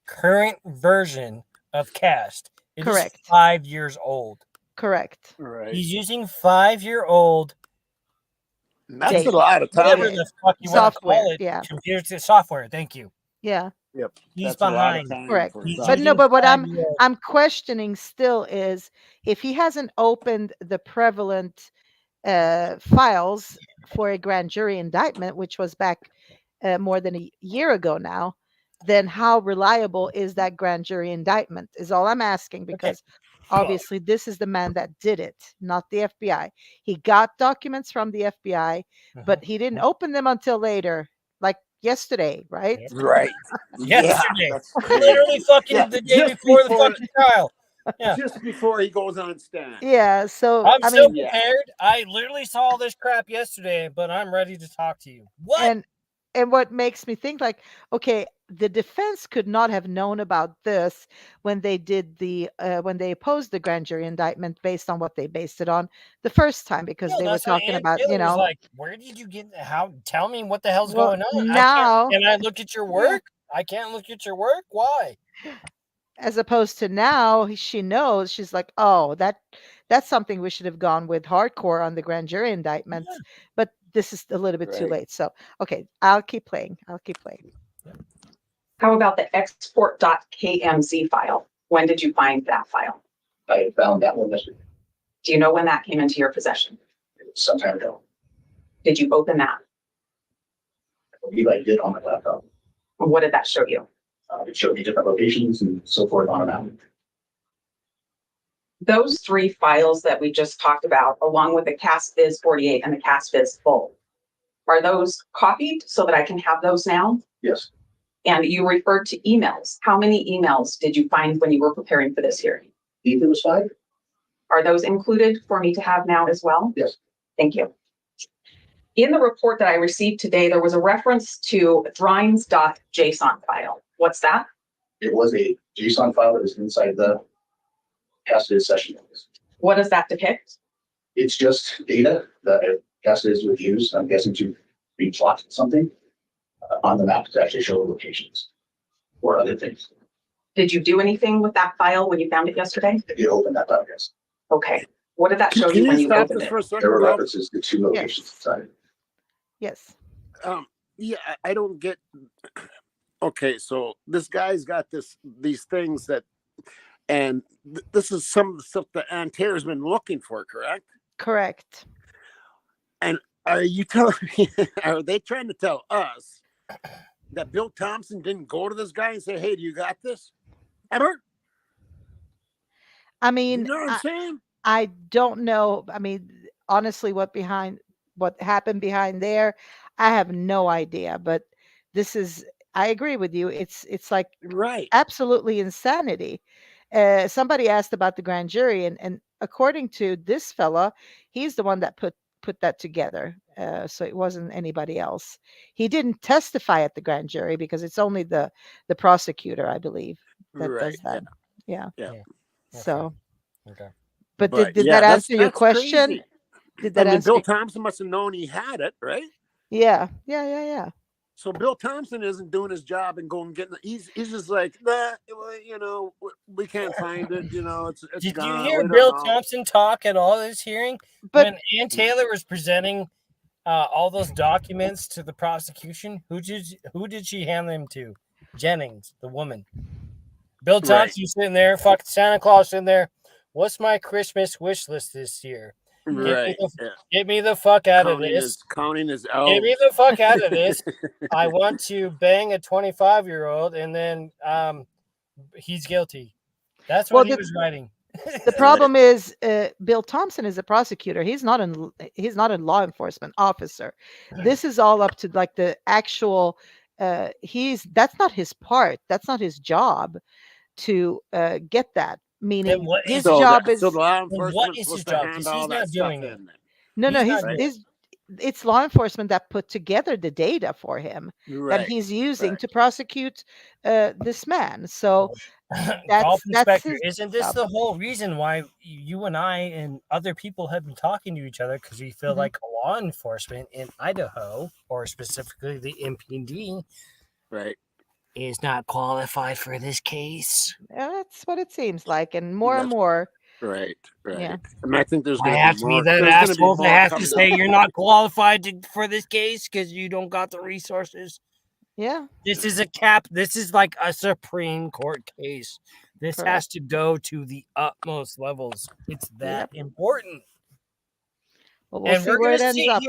current version of cast. It is Correct. 5 years old. Correct. Right. He's using 5-year-old. That's Data. a lot of Whatever time. the fuck you want to Software, call it. yeah. Computer software. Thank you. Yeah. Yep. He's That's a lot of behind. time Correct. for He's But no, using but what 5-year-old. I'm questioning still is if he hasn't opened the prevalent files for a grand jury indictment, which was back more than a year ago now, then how reliable is that grand jury indictment is all I'm asking, because obviously this is the man that did it, not the FBI. He got documents from the FBI, but he didn't open them until later, like yesterday, right? Yep. Right. Yesterday. That's crazy. Literally fucking Yeah, the day just before the before- fucking trial. Yeah. Just before he goes on stand. Yeah, so I'm I so mean, prepared. I literally saw all this crap yesterday, but I'm ready to talk to you. What? and what makes me think like, okay, the defense could not have known about this when they did when they opposed the grand jury indictment based on what they based it on the first time, because they were that's why talking Ann about, Taylor was like, where did you get how? Tell me what the hell's Well, going on. now- Can I look at your work? I can't look at your work. Why? as opposed to now she knows, she's like, oh, that's something we should have gone with hardcore on the grand jury indictment. Yeah. But this is a little bit too Right. late. So okay, I'll keep playing. How about the export.kmz file? When did you find that file? I found that one yesterday, Do you know when that came into your possession? some time ago. Did you open that? I believe I did on my laptop. What did that show you? It showed me different locations and so forth on a map. Those three files that we just talked about, along with the CastViz 48 and the CastViz full, are those copied so that I can have those now? Yes, And you referred to emails. How many emails did you find when you were preparing for this hearing? I think there was 5. Are those included for me to have now as well? Yes. Thank you. In the report that I received today, there was a reference to drawings.json file. What's that? It was a JSON file that was inside the CastViz session. What does that depict? It's just data that CastViz would use, I'm guessing, to replot something on the map to actually show locations or other things. Did you do anything with that file when you found it yesterday? If you open that up, yes. Okay. What did that show Can you when you you stop opened this it? for a second? There were Bob? references to 2 locations inside. Yes. Yeah, I don't get. Okay, so this guy's got these things that, and this is some of the stuff that Antair's been looking for, correct? Correct. And are you telling me? Are they trying to tell us that Bill Thompson didn't go to this guy and say, "Hey, do you got this?" Ever? I You mean, know what I'm saying? I don't know. I mean, honestly, what happened behind there, I have no idea. But this is, I agree with you. It's like Right. absolutely insanity. Somebody asked about the grand jury, and according to this fella, he's the one that put that together. So it wasn't anybody else. He didn't testify at the grand jury because it's only the prosecutor, I believe, that Right. does that. Yeah. Yeah. Yeah. So, Okay. but But did yeah, that answer your that's question? crazy. Did I that mean, answer? Bill Thompson must have known he had it, right? Yeah, yeah, yeah, yeah. So Bill Thompson isn't doing his job and going getting. He's just like, nah, well, we can't find it. It's Did you gone. hear We don't Bill know. Thompson talk at all this hearing But when Ann Taylor was presenting all those documents to the prosecution? Who did she hand them to? Jennings, the woman. Bill Thompson sitting there, fucking Santa Claus in there. What's my Christmas wish list this year? Right. Get me the fuck out of this. Counting his Get me elves. the fuck out of this. I want to bang a 25-year-old, and then he's guilty. That's what he was writing. The problem is, Bill Thompson is a prosecutor. He's not a law enforcement officer. This is all up to like the actual. That's not his part. That's not his job to get that. Meaning his job is. So the law What enforcement is his supposed to job? hand Because all he's that not stuff doing it. in. No, He's not it's law enforcement that put together the data for him that he's using to prosecute this man. So Golf that's inspector, his isn't this job. the whole reason why you and I and other people have been talking to each other? Because we feel like law enforcement in Idaho, or specifically the MPD, right, is not qualified for this case. That's what it seems like, and more. Right. Yeah. And I think there's I going to have be to more. be that There's going to be asshole that more has to coming say up. you're not qualified for this case because you don't got the resources. Yeah. This is This is like a Supreme Court case. This has to go to the utmost levels. It's that important. Well, we'll see where it ends up.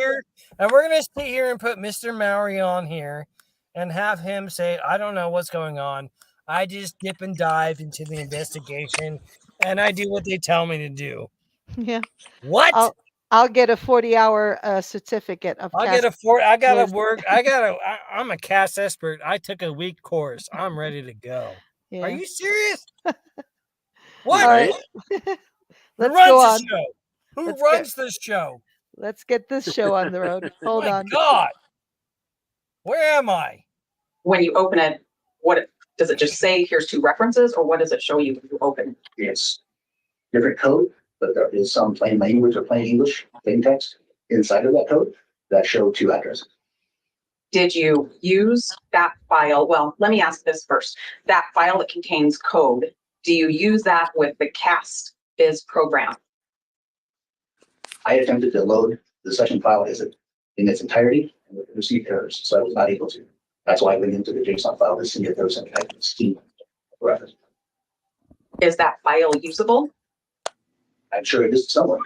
We're gonna sit here and put Mr. Mowry on here and have him say, I don't know what's going on. I just dip and dive into the investigation and I do what they tell me to do. Yeah. What? I'll get a 40-hour certificate of I'm a cast expert. I took a week course. I'm ready to go. Yeah. Are you serious? What? All right. Who runs the show? Who runs this show? Let's get this show on the road. Hold on. God. Where am I? When you open it, does it just say here's 2 references, or what does it show you when you open it? It's different code, but there is some plain language or plain English, plain text inside of that code that show 2 addresses. Did you use that file? Well, let me ask this first. That file that contains code, do you use that with the CastViz program? I attempted to load the session file in its entirety and received errors, so I was not able to. That's why I went into the JSON file to see if there was any kind of scheme reference. Is that file usable? I'm sure it is somewhere.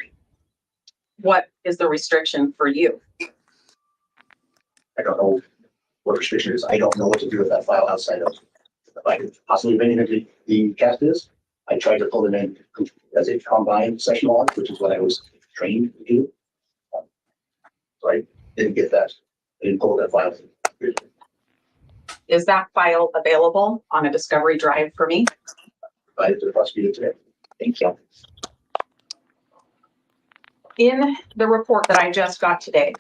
What is the restriction for you? I don't know what restriction is. I don't know what to do with that file outside of, if I could possibly bring it into the cast is. I tried to pull it in as a combined session log, which is what I was trained to do. So I didn't get that. I didn't pull that file. Is that file available on a discovery drive for me? Provided to the prosecutor today. Thank you. In the report that I just got today,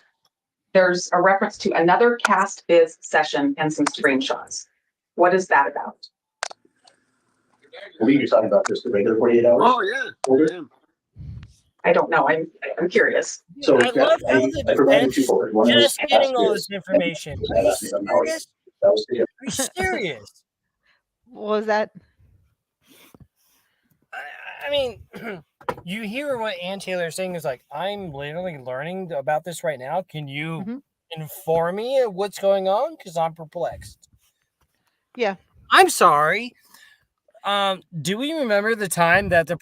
there's a reference to another cast biz session and some screenshots. What is that about? I believe you're talking about just the regular 48 hours. Oh, yeah. Folder. I don't know. I'm curious. So I love how the I provided defense two folders. One was just getting cast all biz. this information. Are you serious? That was the Are you serious? What was that? I mean, you hear what Ann Taylor is saying is like, I'm literally learning about this right now. Can you inform me of what's going on? Because I'm perplexed. Yeah. I'm sorry. Do we remember the time that the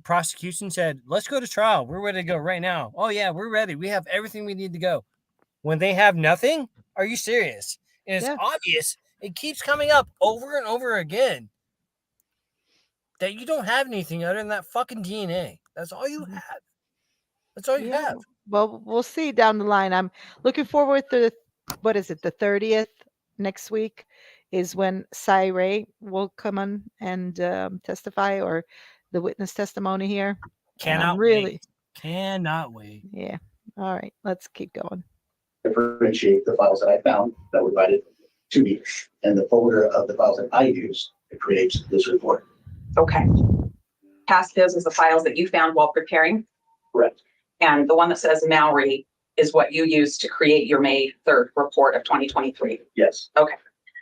prosecution said, let's go to trial? We're ready to go right now. Oh, yeah, we're ready. We have everything we need to go. When they have nothing? Are you serious? And it's obvious. It keeps coming up over and over again that you don't have anything other than that fucking DNA. That's all you have. That's all you have. Well, we'll see down the line. I'm looking forward to, what is it, the 30th next week is when Cy Ray will come on and testify, or the witness testimony here. Cannot wait. Cannot wait. Yeah. All right. Let's keep going. Differentiate the files that I found that were provided to me and the folder of the files that I use to create this report. Okay. Past biz is the files that you found while preparing? Correct. And the one that says Maori is what you used to create your May 3rd report of 2023? Yes. Okay.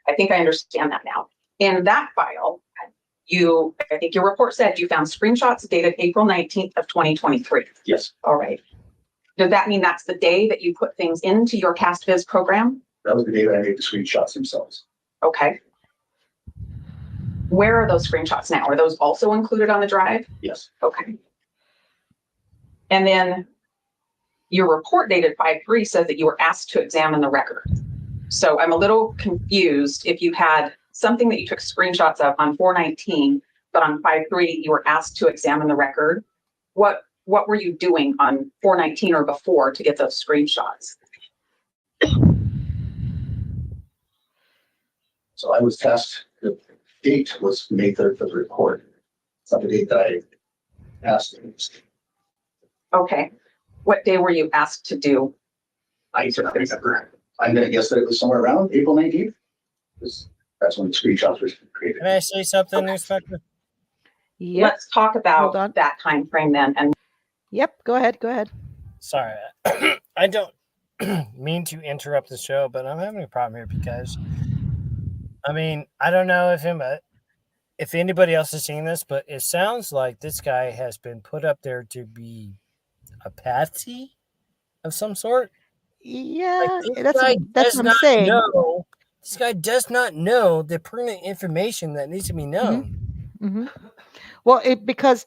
I think I understand that now. In that file, I think your report said you found screenshots dated April 19th of 2023. Yes. All right. Does that mean that's the day that you put things into your CastViz program? That was the day that I made the screenshots themselves. Okay. Where are those screenshots now? Are those also included on the drive? Yes. Okay. And then your report dated 5/3 says that you were asked to examine the record. So I'm a little confused if you had something that you took screenshots of on 4/19, but on 5/3 you were asked to examine the record. What were you doing on 4/19 or before to get those screenshots? So I was tasked, the date was May 3rd for the report. It's not the date that I asked. Okay. What day were you asked to do? I don't remember. I'm going to guess that it was somewhere around April 19th. That's when the screenshots were created. Can I say something, Inspector? Yep. Let's talk about that time frame then. And yep. Go ahead. Go ahead. Sorry. I don't mean to interrupt the show, but I'm having a problem here because, I mean, I don't know if anybody else has seen this, but it sounds like this guy has been put up there to be a patsy of some sort. Yeah, Like, that's what I'm saying. This guy does not know the pertinent information that needs to be known. Mm-hmm. Well, because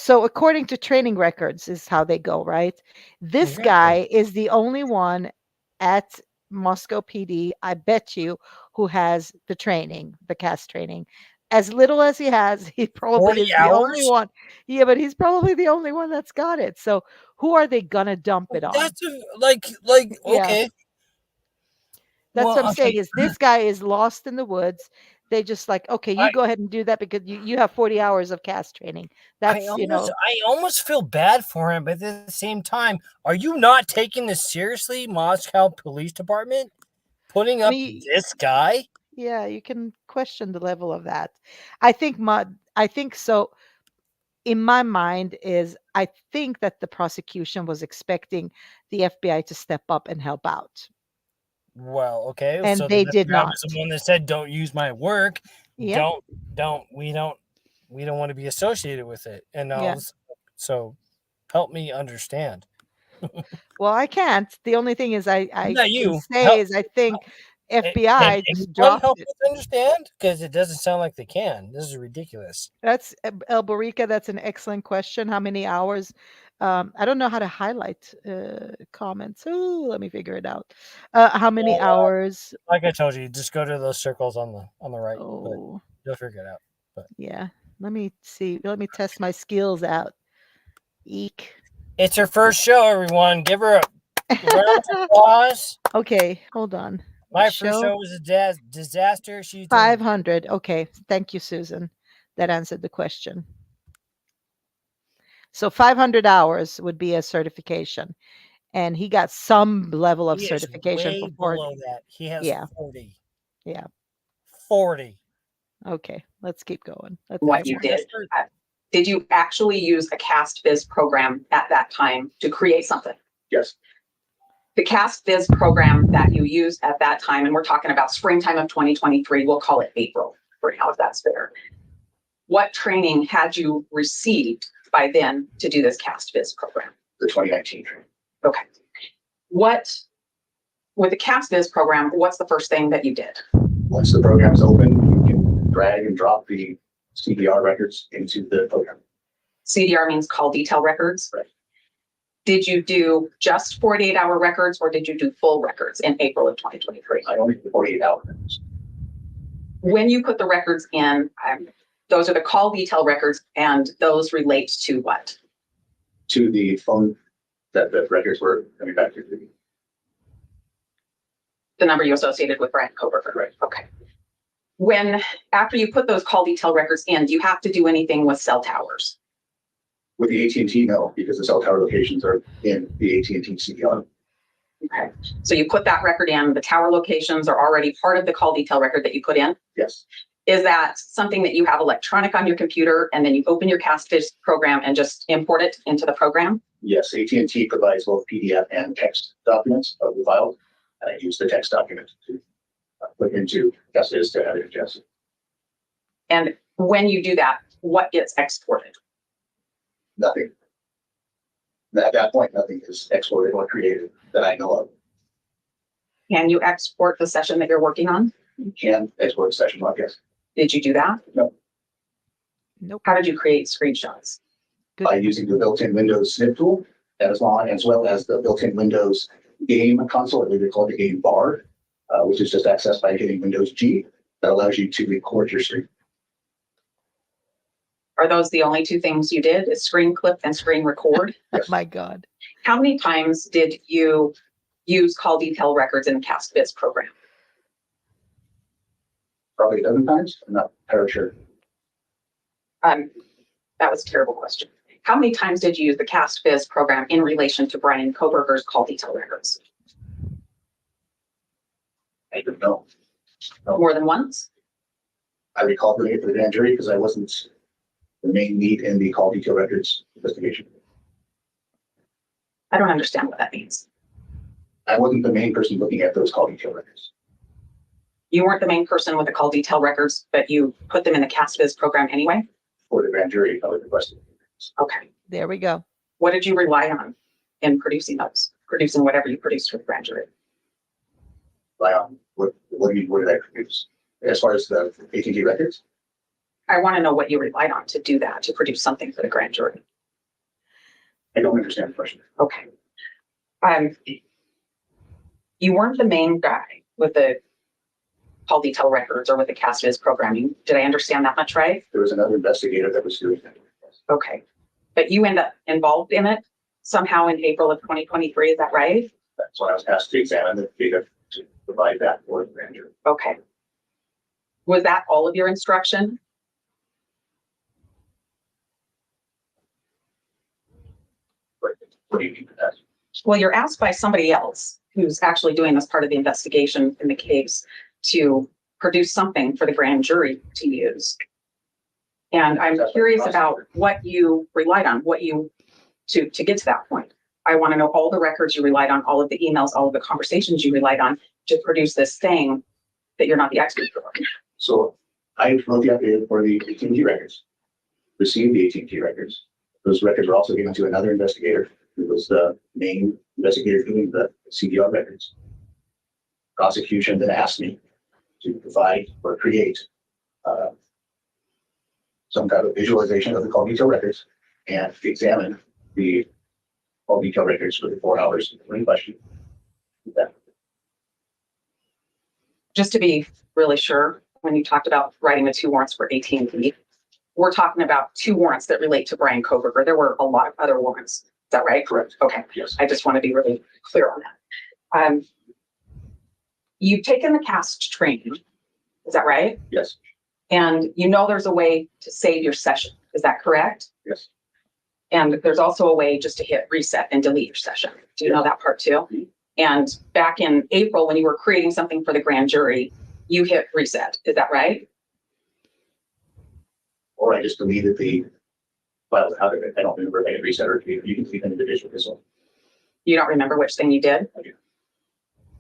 according to training records is how they go, right? This guy is the only one at Moscow PD, I bet you, who has the training, the CAS training. As little as he has, he probably is the only one. Yeah, but he's probably the only one that's got it. So who are they gonna dump it on? That's okay. That's what I'm saying is this guy is lost in the woods. They just like, okay, you go ahead and do that because you have 40 hours of CAS training. That's, I almost feel bad for him, but at the same time, are you not taking this seriously, Moscow Police Department? Putting up this guy? Yeah, you can question the level of that. I think so. In my mind I think that the prosecution was expecting the FBI to step up and help out. Well, okay. And so they did not. The one that said, "Don't use my work." Yeah. We don't want to be associated with it. And so, help me understand. Well, I can't. The only thing is I Not you. can say is I think FBI Can just anyone dropped help it. us understand? Because it doesn't sound like they can. This is ridiculous. That's El Borica. That's an excellent question. How many hours? I don't know how to highlight comments. Ooh, let me figure it out. How many hours? Like I told you, just go to those circles on the right. But Oh, you'll figure it out. But yeah. Let me see. Let me test my skills out. Eek. it's her first show, everyone. Give her a round of applause. Okay, hold on. My first show was a disaster. She's doing 500. Okay, thank you, Susan. That answered the question. So 500 hours would be a certification, and he got some level of he is certification for way 40. below that. He has Yeah. 40. Yeah. 40. Okay, let's keep going. What you did. Did you actually use a CastViz program at that time to create something? Yes. The CastViz program that you used at that time, and we're talking about springtime of 2023, we'll call it April for now, if that's fair. What training had you received by then to do this CastViz program? The 2019 training. Okay. With the CastViz program, what's the first thing that you did? Once the program's open, you can drag and drop the CDR records into the program. CDR means call detail records. Right. Did you do just 48-hour records, or did you do full records in April of 2023? I only did 48-hour records. When you put the records in, those are the call detail records, and those relate to what? To the phone that the records were coming back to. The number you associated with Brian Coburger. Right. Okay. After you put those call detail records in, do you have to do anything with cell towers? With the AT&T, no, because the cell tower locations are in the AT&T CDR. Okay. So you put that record in, the tower locations are already part of the call detail record that you put in? Yes. Is that something that you have electronic on your computer, and then you open your CastViz program and just import it into the program? Yes, AT&T provides both PDF and text documents of the file, and I use the text document to put into CastViz to have it adjusted. And when you do that, what gets exported? Nothing. At that point, nothing is exported or created that I know of. Can you export the session that you're working on? You can export a session log, yes. Did you do that? No. Nope. How did you create screenshots? Good. By using the built-in Windows snip tool, as well as the built-in Windows game console, I believe they call it the game bar, which is just accessed by hitting Windows G. That allows you to record your screen. Are those the only two things you did? Is screen clip and screen record? Yes. My God. How many times did you use call detail records in the CastViz program? Probably a dozen times. I'm not entirely sure. That was a terrible question. How many times did you use the CastViz program in relation to Brian Coburger's call detail records? I don't know. No. More than once? I recall doing it for the grand jury because I wasn't the main lead in the call detail records investigation. I don't understand what that means. I wasn't the main person looking at those call detail records. You weren't the main person with the call detail records, but you put them in the CastViz program anyway? For the grand jury, I was requested. Okay. There we go. What did you rely on in producing those? Producing whatever you produced for the grand jury? What do you mean, what did I produce? As far as the AT&T records? I want to know what you relied on to do that, to produce something for the grand jury. I don't understand the question. Okay. You weren't the main guy with the call detail records or with the CastViz programming. Did I understand that much right? There was another investigator that was doing that. Okay. But you end up involved in it somehow in April of 2023, is that right? That's why I was asked to examine the data to provide that for the grand jury. Okay. Was that all of your instruction? What do you mean by that? Well, you're asked by somebody else who's actually doing this part of the investigation in the case to produce something for the grand jury to use. And I'm curious about what you relied on, to get to that point. I want to know all the records you relied on, all of the emails, all of the conversations you relied on to produce this thing that you're not the expert for. So I wrote the update for the AT&T records, received the AT&T records. Those records were also given to another investigator who was the main investigator doing the CDR records. Prosecution then asked me to provide or create some kind of visualization of the call detail records and examine the call detail records for the 4 hours in question. Just to be really sure, when you talked about writing the 2 warrants for AT&T, we're talking about 2 warrants that relate to Brian Koberger. There were a lot of other warrants. Is that right? Correct. Okay. Yes. I just want to be really clear on that. You've taken the CAST training. Is that right? Yes. And you know there's a way to save your session. Is that correct? Yes. And there's also a way just to hit reset and delete your session. Do you know that part too? And back in April, when you were creating something for the grand jury, you hit reset. Is that right? Or I just deleted the file out of it. I don't remember if I hit reset or you can delete an individual as well. You don't remember which thing you did? I do.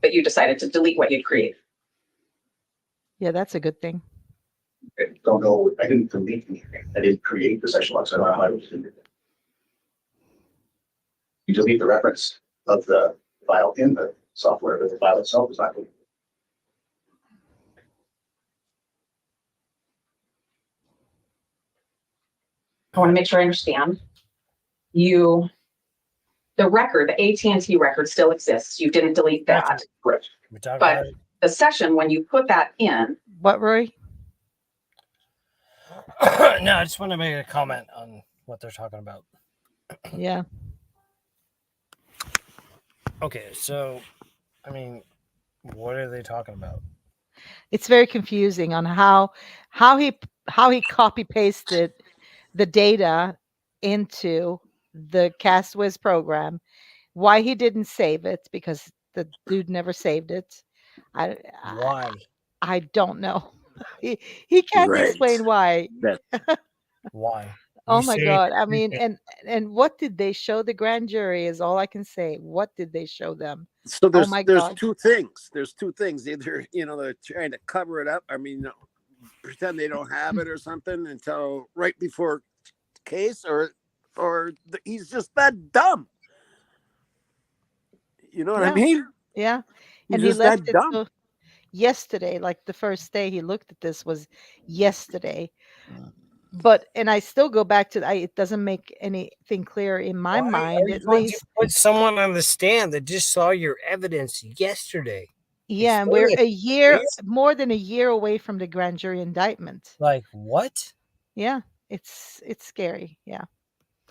But you decided to delete what you'd created. Yeah, that's a good thing. I don't know. I didn't delete anything. I didn't create the session logs. I don't know how I was doing it. You delete the reference of the file in the software, but the file itself is not deleted. I want to make sure I understand. The record, the AT&T record still exists. You didn't delete that. Correct. But the session, when you put that in. What, Rory? No, I just want to make a comment on what they're talking about. Yeah. Okay, so, I mean, what are they talking about? It's very confusing on how he copy pasted the data into the CastWiz program. Why he didn't save it, because the dude never saved it. Why? I don't know. He can't explain why. Why? Oh my God. I mean, and what did they show the grand jury is all I can say. What did they show them? So there's my there's God. 2 things. There's 2 things. Either, they're trying to cover it up. I mean, pretend they don't have it or something until right before case, or he's just that dumb. You know what I mean? Yeah. He's And he just left that it dumb. till yesterday, like the first day he looked at this was yesterday. But and I still go back to it doesn't make anything clear in my mind, at least. You put someone on the stand that just saw your evidence yesterday. Yeah, and we're more than a year away from the grand jury indictment. Like what? Yeah, it's scary. Yeah.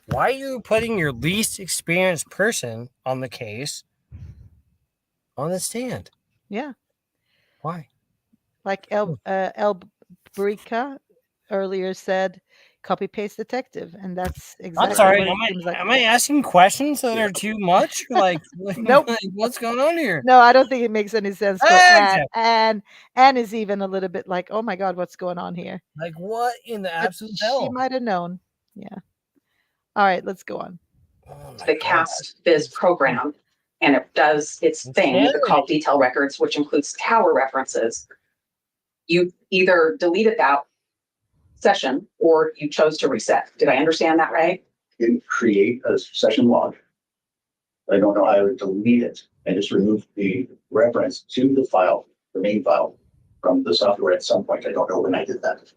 Why are you putting your least experienced person on the case on the stand? Yeah. Why? Like El Brica earlier said, copy paste detective, and that's exactly I'm sorry. what it seems like. Am I asking questions that are too much? Like, Nope. like, what's going on here? No, I don't think it makes any sense. Exactly. And is even a little bit like, oh my God, what's going on here? Like what in the But absolute hell? she might have known. Yeah. All right, let's go on. The CastViz program, and it does its thing, the call detail records, which includes tower references. You either deleted that session or you chose to reset. Did I understand that right? Didn't create a session log. I don't know how I would delete it. I just removed the reference to the file, the main file, from the software at some point. I don't know when I did that.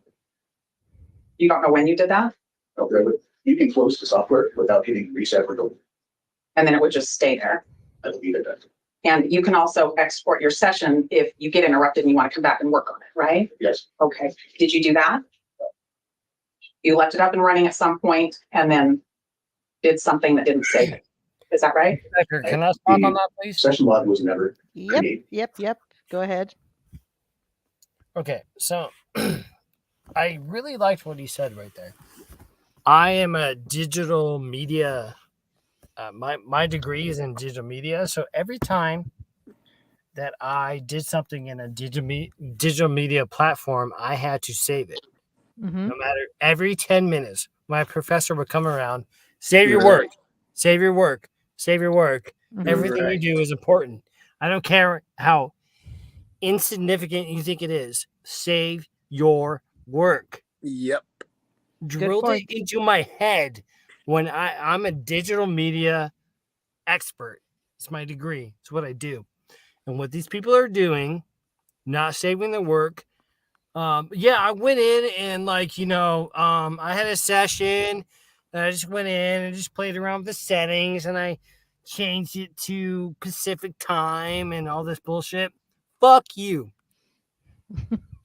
You don't know when you did that? Okay, but you can close the software without hitting reset or delete. And then it would just stay there. I deleted it. And you can also export your session if you get interrupted and you want to come back and work on it, right? Yes. Okay. Did you do that? You left it up and running at some point and then did something that didn't save it. Is that right? Can I talk on that, please? Session log was never created. Yep. Go ahead. Okay, so I really liked what he said right there. I am a digital media. My degree is in digital media, so every time that I did something in a digital media platform, I had to save it. Mm-hmm. No matter, every 10 minutes, my professor would come around, save your work, save your work, save your work. Mm-hmm. Everything you do is important. I don't care how insignificant you think it is. Save your work. Yep. Drilled it into my head when I'm a digital media expert. It's my degree. It's what I do. and what these people are doing, not saving the work. Yeah, I went in and I had a session and I just went in and just played around with the settings and I changed it to Pacific time and all this bullshit. Fuck you.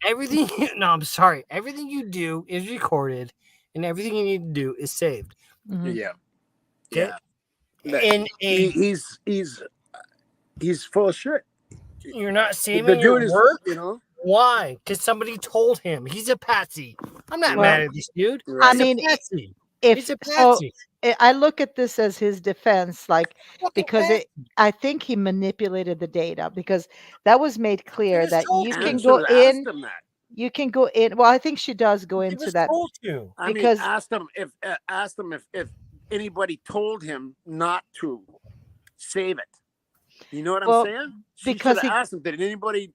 Everything you do is recorded and everything you need to do is saved. Mhm. Yeah. Okay? Yeah. In a He's full of shit. you're not The saving dude your is, work. you know. Why? Because somebody told him. He's a patsy. I'm not Well, mad at this dude. Right. I He's a mean, patsy. if He's a so, patsy. I look at this as his defense, like, Fucking because patsy. I think he manipulated the data because that was made clear was that told you to. can Anne go should have asked in, him that. you can go in. Well, I think she does go He into was that told to. I mean, because asked him if anybody told him not to save it. You know what I'm well, saying? She should because have he asked him. Did anybody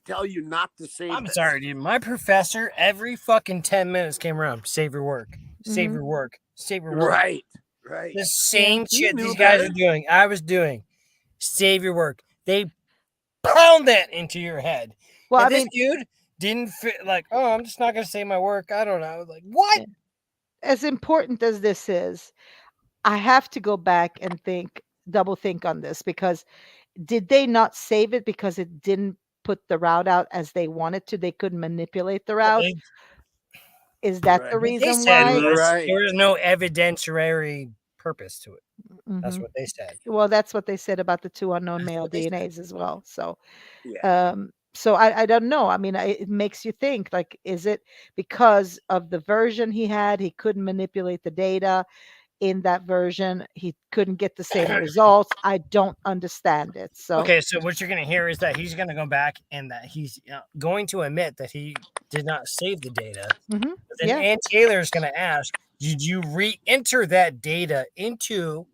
tell you not to save I'm this? sorry, dude. My professor every fucking 10 minutes came around. Save your work. Save Mhm. your work. Save your work. Right. The same You shit knew these guys better. are doing. I was doing. Save your work. They pound that into your head. well, I And this mean, dude didn't fit like, oh, I'm just not gonna save my work. I don't know. Like, what? as important as this is, I have to go back and double think on this because did they not save it because it didn't put the route out as they wanted to? They couldn't manipulate the What route. Is that the Right. they reason said why? was Right. there was no evidentiary purpose to it. That's Mhm. what they said. Well, that's what they said about the 2 unknown That's male what they said. DNAs as well. So, Yeah. I don't know. I mean, it makes you think, like, is it because of the version he had, he couldn't manipulate the data in that version, he couldn't get the same results? I don't understand it. So, Okay, so what you're going to hear is that he's going to go back and that he's going to admit that he did not save the data. mhm, But then yeah, Ann Taylor is going to ask, did you re-enter that data into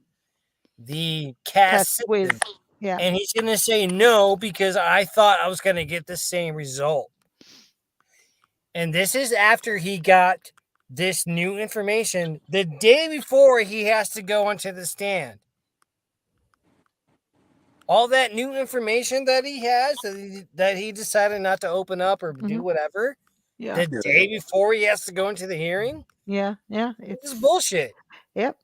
the CAS test quiz. system? Yeah. And he's going to say no because I thought I was going to get the same result. And this is after he got this new information the day before he has to go onto the stand. All that new information that he has that he decided not to open up or do Mhm. whatever Yeah. the day before he has to go into the hearing, Yeah. this is It's bullshit. yep,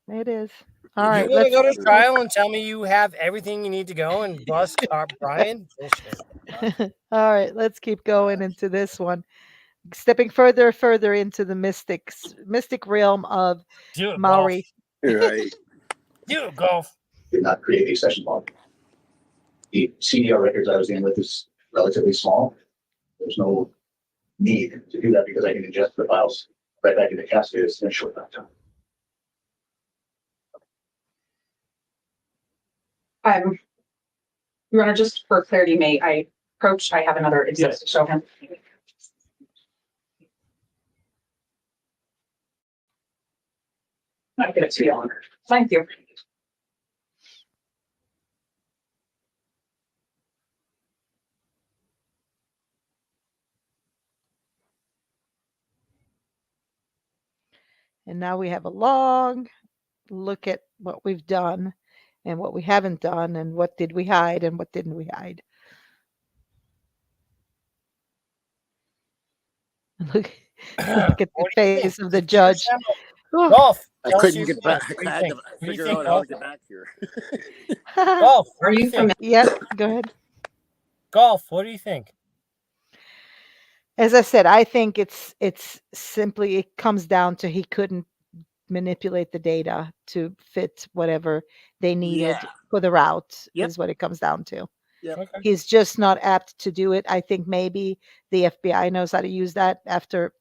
it is. All You right, want to go to let's trial and tell me you have everything you need to go and bust Brian? Bullshit. all right, let's keep going into this one. Stepping further into the mystic realm of Do it, Maori. Right. Do it, golf. Did not create a session log. The CDR records I was dealing with is relatively small. There's no need to do that because I can ingest the files right back into Cascades in a short amount of time. Your Honor, just for clarity, may I approach? I have another exhibit to show him. I'll get it to you, Your Honor. Thank you. And now we have a long look at what we've done and what we haven't done and what did we hide and what didn't we hide. Look, look at the What do you think? face of the judge. Oh. Golf. I tell us couldn't your get feelings. back. What do I you had think? to What do you figure think, out how golf? to get back here. Golf. What Are do you you think? Yep, go ahead. Golf. What do you think? As I said, I think it's simply it comes down to he couldn't manipulate the data to fit whatever they needed Yeah. for the route Yep. is what it comes down to. Yep. Okay. He's just not apt to do it. I think maybe the FBI knows how to use that after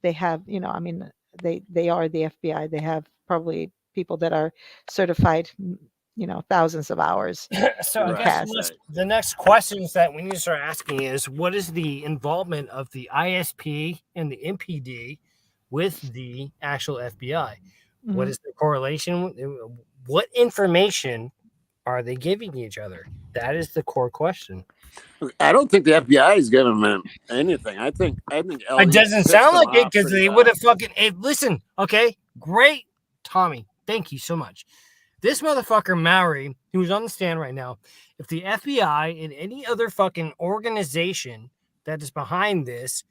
they have, I mean, they are the FBI. They have probably people that are certified, thousands of hours. So I Right. guess Cast. the next questions that we need to start asking is what is the involvement of the ISP and the MPD with the actual FBI? What Mhm. is the correlation? What information are they giving each other? That is the core question. I don't think the FBI is giving him anything. I think It Elliot doesn't pissed sound him like it off because pretty they bad. would have fucking. Listen, okay, great, Tommy. Thank you so much. this motherfucker Mowry, who's on the stand right now, if the FBI and any other fucking organization that is behind this,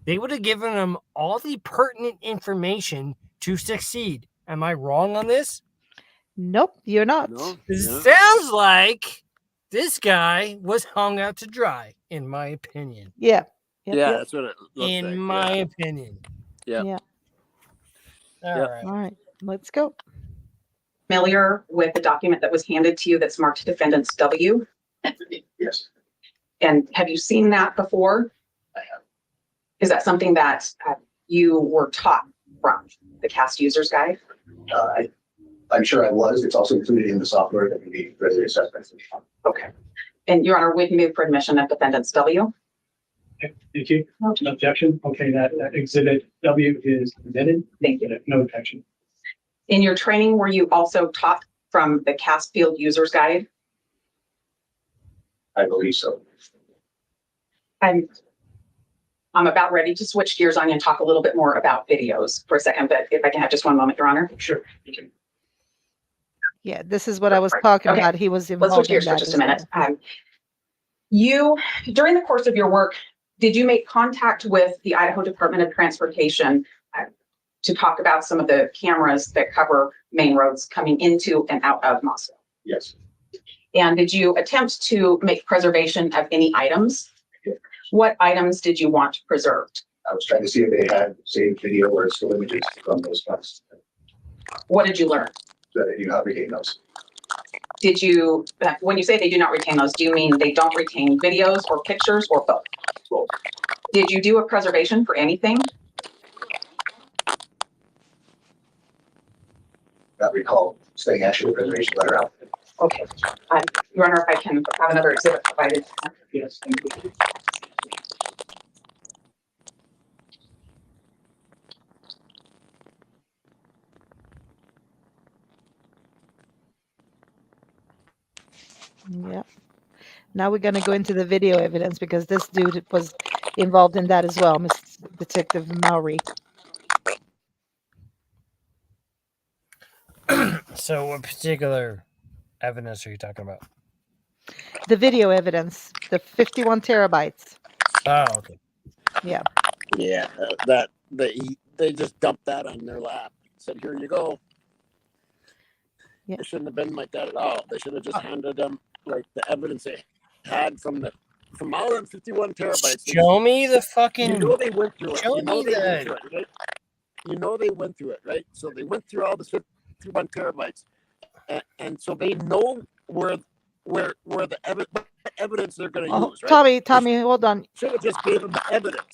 they would have given him all the pertinent information to succeed. Am I wrong on this? Nope, you're not. No. It Yeah. sounds like this guy was hung out to dry, in my opinion. Yeah. Yeah, Yep. that's what it looks In like. my opinion. Yeah. Yeah. All Yep. right. All right. Let's go. Familiar with the document that was handed to you that's marked Defendants W? Yes, And have you seen that before? I have. Is that something that you were taught from the CAST Users Guide? I'm sure I was. It's also included in the software that can be readily assessments. Okay. And Your Honor, would move for admission of Defendants W? Thank you. No objection. Okay, that exhibit W is admitted. Thank you. No objection. In your training, were you also taught from the CAST Field Users Guide? I believe so. I'm about ready to switch gears on you and talk a little bit more about videos for a second, but if I can have just one moment, Your Honor. Sure. You can. Yeah, this is what I was talking Okay. about. He was Let's involved switch in gears for that just as a minute. well. You, during the course of your work, did you make contact with the Idaho Department of Transportation to talk about some of the cameras that cover main roads coming into and out of Moscow? Yes. And did you attempt to make preservation of any items? Yeah. What items did you want preserved? I was trying to see if they had saved video or still images from those files. What did you learn? That they do not retain those. Did you, when you say they do not retain those, do you mean they don't retain videos or pictures or both? Both. Did you do a preservation for anything? Not recall sending actually a preservation letter out. Okay. Your Honor, if I can have another exhibit provided. Yes, thank you. Yeah. Now we're going to go into the video evidence because this dude was involved in that as well, Miss Detective Mowry. So what particular evidence are you talking about? The video evidence, the 51 terabytes. Oh, okay. Yeah. Yeah, they just dumped that on their lap. Said, "Here you go." Yeah. It shouldn't have been like that at all. They should have just handed them like the evidence they had from all them 51 terabytes. Show me the fucking. You know they went through it. Show You know me they went that. through it, right? You know they went through it, right? So they went through all the 51 terabytes, and so they know where the evidence they're going to use, right? Tommy, hold on. Should have just gave them the evidence.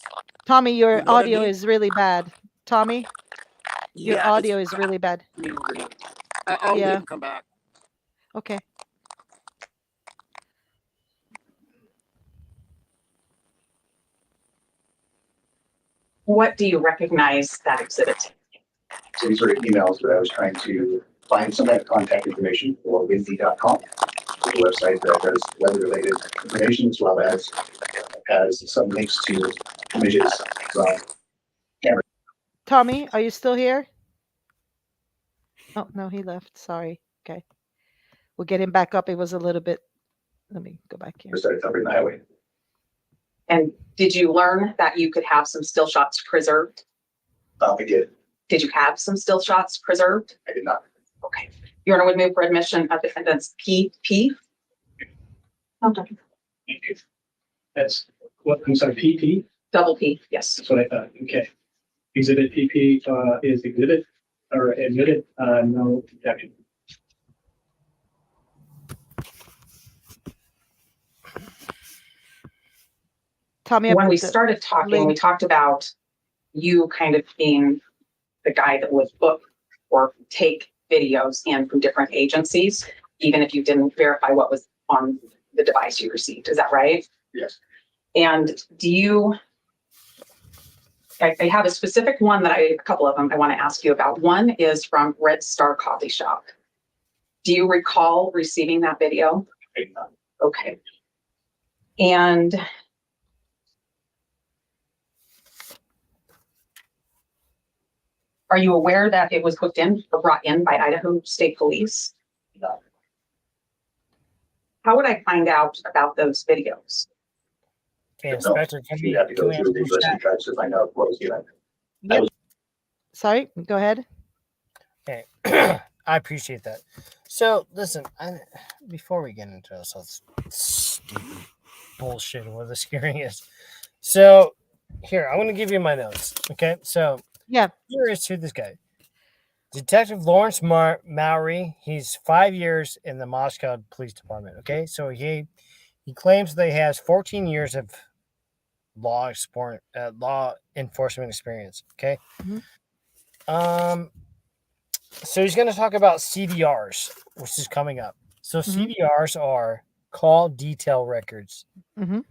Tommy, your You know what I audio mean? is really bad. Tommy, your Yeah, audio is really bad. I'll Yeah. leave and come back. Okay. What do you recognize that exhibit? So these were emails that I was trying to find some kind of contact information for windy.com, the website that does weather-related information, as well as has some links to images from camera. Tommy, are you still here? Oh, no, he left. Sorry. Okay. We'll get him back up. It was a little bit. Let me go back here. Started covering the highway. And did you learn that you could have some still shots preserved? I did. Did you have some still shots preserved? I did not. Okay. Your Honor, would move for admission of defendants PP. Okay. Thank you. That's what, I'm sorry, PP? Double P, yes. That's what I thought. Okay. Exhibit PP is exhibit or admitted, no objection. Tommy, When we started talking, we talked about you kind of being the guy that would book or take videos in from different agencies, even if you didn't verify what was on the device you received. Is that right? Yes. And do you, I have a specific one that a couple of them I want to ask you about. One is from Red Star Coffee Shop. Do you recall receiving that video? I did not. Okay. And are you aware that it was booked in or brought in by Idaho State Police? not. How would I find out about those videos? Okay, No, Inspector, can you we, have to can go we through the answer USB that? drives to find out what was given. Yep. Sorry, go ahead. Okay, I appreciate that. So, listen, before we get into this stupid bullshit of what this hearing is, so here, I'm going to give you my notes. Okay, so Yeah. here is who this guy. Detective Lawrence Mowry. He's 5 years in the Moscow Police Department. Okay, so he claims that he has 14 years of law enforcement experience. Okay. Mhm. So he's going to talk about CDRs, which is coming up. So Mhm. CDRs are call detail records. Mhm.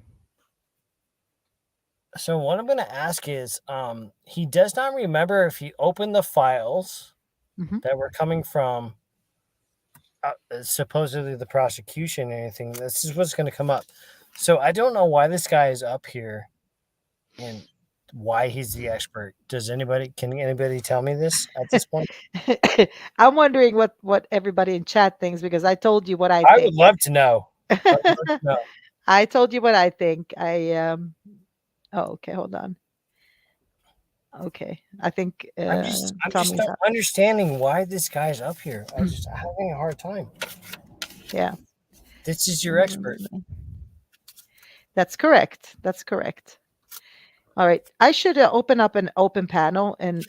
So what I'm going to ask is, he does not remember if he opened the files Mhm. that were coming from supposedly the prosecution or anything. This is what's going to come up. So I don't know why this guy is up here and why he's the expert. Can anybody tell me this at this point? I'm wondering what everybody in chat thinks because I told you what I I would think. love to know. I would love to know. I told you what I think. Oh, okay, hold on. Okay. I think I'm just Tommy's not up. understanding why this guy's up here. I'm having a hard time. Yeah. This is your expert. That's correct. That's correct. All right. I should open up an open panel and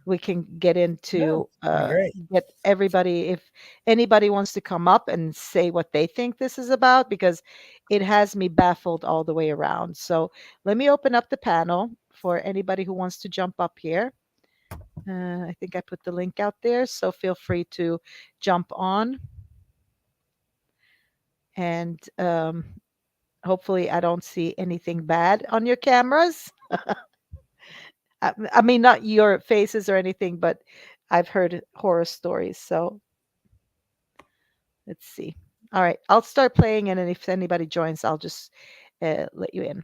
we can get into Great. get everybody if anybody wants to come up and say what they think this is about because it has me baffled all the way around. So let me open up the panel for anybody who wants to jump up here. I think I put the link out there, so feel free to jump on. And hopefully I don't see anything bad on your cameras. I mean, not your faces or anything, but I've heard horror stories. So let's see. All right, I'll start playing, and then if anybody joins, I'll just let you in.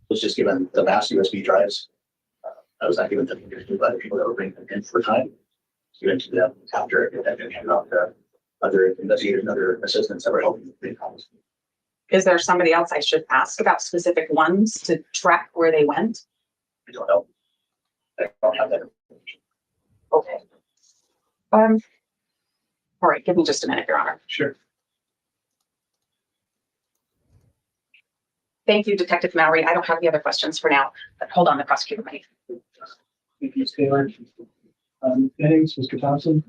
Was just given the mass USB drives. I was not given them by the people that were bringing them in for time. Given to them after it had been handed off to other investigators and other assistants that were helping the comments. Is there somebody else I should ask about specific ones to track where they went? I don't know. I don't have that information. Okay. All right, give me just a minute, Your Honor. Sure. Thank you, Detective Mowry. I don't have any other questions for now, but hold on, the prosecutor might. Thank you, Ms. Taylor. Jennings, Mr. Thompson.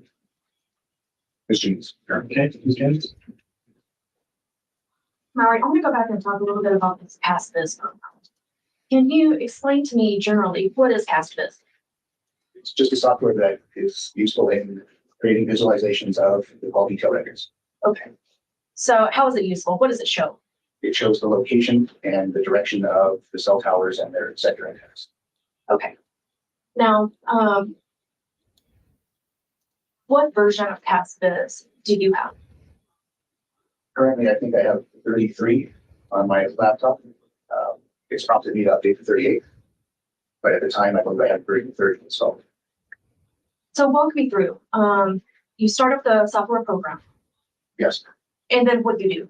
Ms. Jeans. Okay, Ms. Jennings. Mary, I want to go back and talk a little bit about this CastViz program. Can you explain to me generally what is CastViz? It's just a software that is useful in creating visualizations of the call detail records. Okay. So how is it useful? What does it show? It shows the location and the direction of the cell towers and their sector antennas. Okay. Now, what version of CastViz do you have? Currently, I think I have 33 on my laptop. It's prompted me to update to 38. But at the time, I believe I had 30 installed. So walk me through. You start up the software program. Yes. And then what do you do?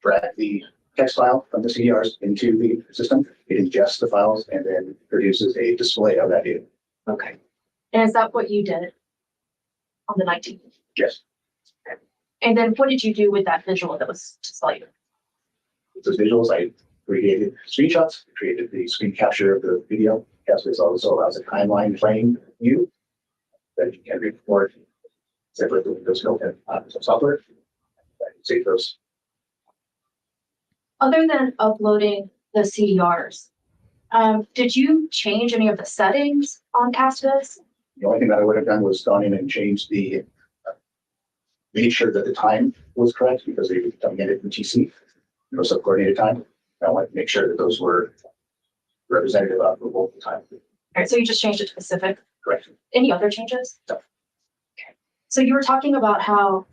Drag the text file from the CDRs into the system. It ingests the files and then produces a display of that data. Okay. And is that what you did on the 19th? Yes. Okay. And then what did you do with that visual that was displayed? Those visuals, I created screenshots, created the screen capture of the video. CastViz also allows a timeline frame view that you can record separately with Windows Code and some software. I can save those. Other than uploading the CDRs, did you change any of the settings on CastViz? The only thing that I would have done was gone in and changed made sure that the time was correct because they were coming in at UTC, sub-coordinated time. I wanted to make sure that those were representative of both the time. All right, so you just changed it to Pacific. Correct. Any other changes? No. Okay. So you were talking about how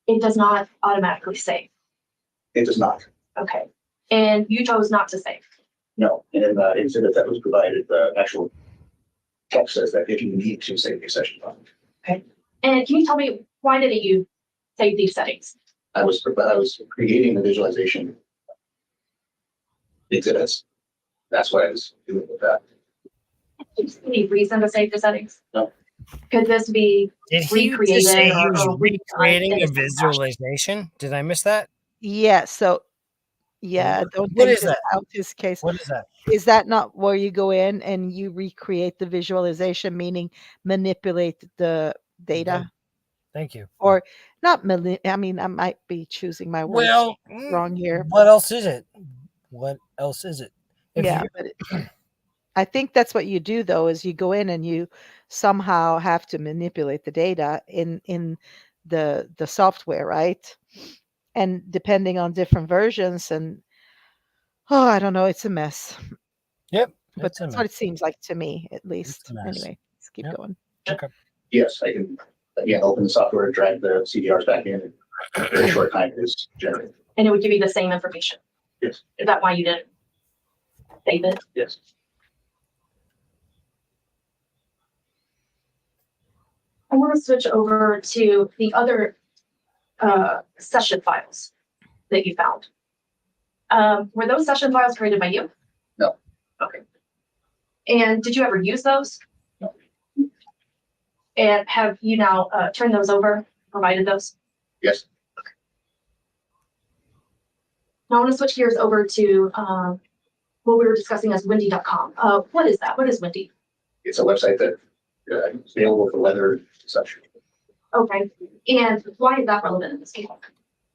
it does not automatically save. It does not. Okay. And you chose not to save. No. And in the exhibit that was provided, the actual text says that if you need to save a session file. Okay. And can you tell me why didn't you save these settings? I was creating the visualization exhibits. That's what I was doing with that. Any reason to save the settings? No. Could this be Did he just recreated say he was or redone recreating in a the same fashion? visualization? Did I miss that? Yeah, so yeah, I don't What think is this that? out his case. What is that? Is that not where you go in and you recreate the visualization, meaning manipulate the data? Thank you. Or not I mean, I might be choosing my words Well, wrong here. what else is it? What else is it? If Yeah, you, but I think that's what you do though, is you go in and you somehow have to manipulate the data in the software, right? And depending on different versions and I don't know, it's a mess. yep, But it's a that's what mess. it seems like to me, at It's least. a mess. Anyway, let's keep Yep. going. Okay. Yes, I can again open the software, drag the CDRs back in, and a very short time it is generated. And it would give you the same information. Yes. Is that why you didn't save it? Yes. I want to switch over to the other session files that you found. Were those session files created by you? No. Okay. And did you ever use those? No. And have you now turned those over, provided those? Yes. Now I want to switch gears over to what we were discussing as windy.com. What is that? What is Windy? It's a website that is available for weather and such. Okay. And why is that relevant in this case?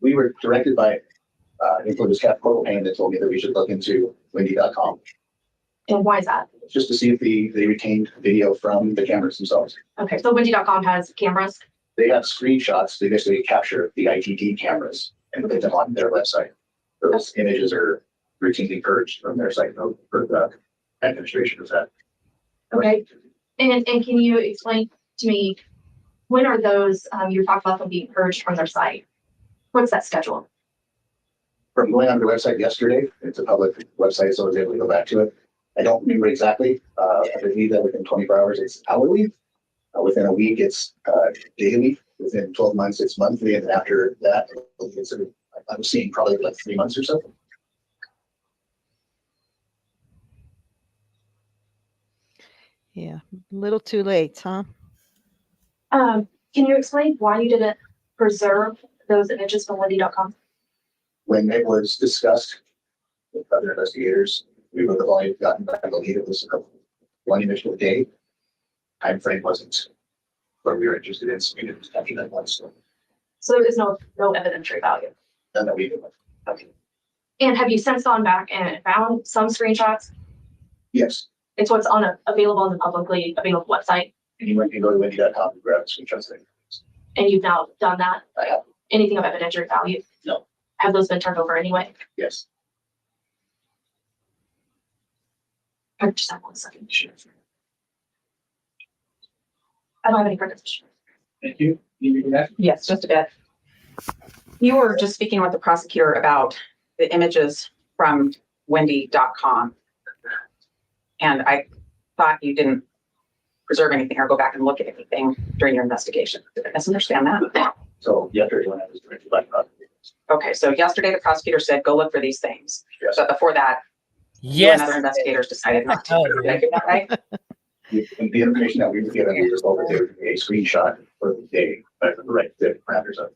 We were directed by Influence Cap Corporal Payne that told me that we should look into windy.com And why is that? just to see if they retained video from the cameras themselves. Okay, so windy.com has cameras. They have screenshots. They basically capture the ITD cameras and put them on their website. Those images are routinely purged from their site for the administration of that. Okay. And can you explain to me, when are those, you talked about them being purged from their site? What's that schedule? From going on the website yesterday, it's a public website, so I was able to go back to it. I don't remember exactly. I believe that within 24 hours, it's hourly. Within a week, it's daily. Within 12 months, it's monthly. And after that, I'm seeing probably like 3 months or so. Yeah, a little too late, huh? Can you explain why you didn't preserve those images from windy.com? When it was discussed with other investigators, we would have only gotten back, I believe it was one image a day. Time frame wasn't what we were interested in, so we didn't capture that one. So So there is no evidentiary value. none that we did. Okay. And have you since gone back and found some screenshots? Yes. It's what's available on the publicly available website. Anyone can go to windy.com and grab screenshots there. And you've now done that? I have. Anything of evidentiary value? No. Have those been turned over anyway? Yes. I just have 1 second. Sure. I don't have any further questions. Thank you. You do that? Yes, just a bit. You were just speaking with the prosecutor about the images from windy.com. And I thought you didn't preserve anything or go back and look at anything during your investigation. Did I misunderstand that? So yesterday when I was directed by prosecutors. Okay, so yesterday the prosecutor said, go look for these things. Yes. But before that, you and Yes. other investigators decided not to. Oh, Did I get that right? The information that we were given, we were told that there would be a screenshot for the day, the right the parameters of.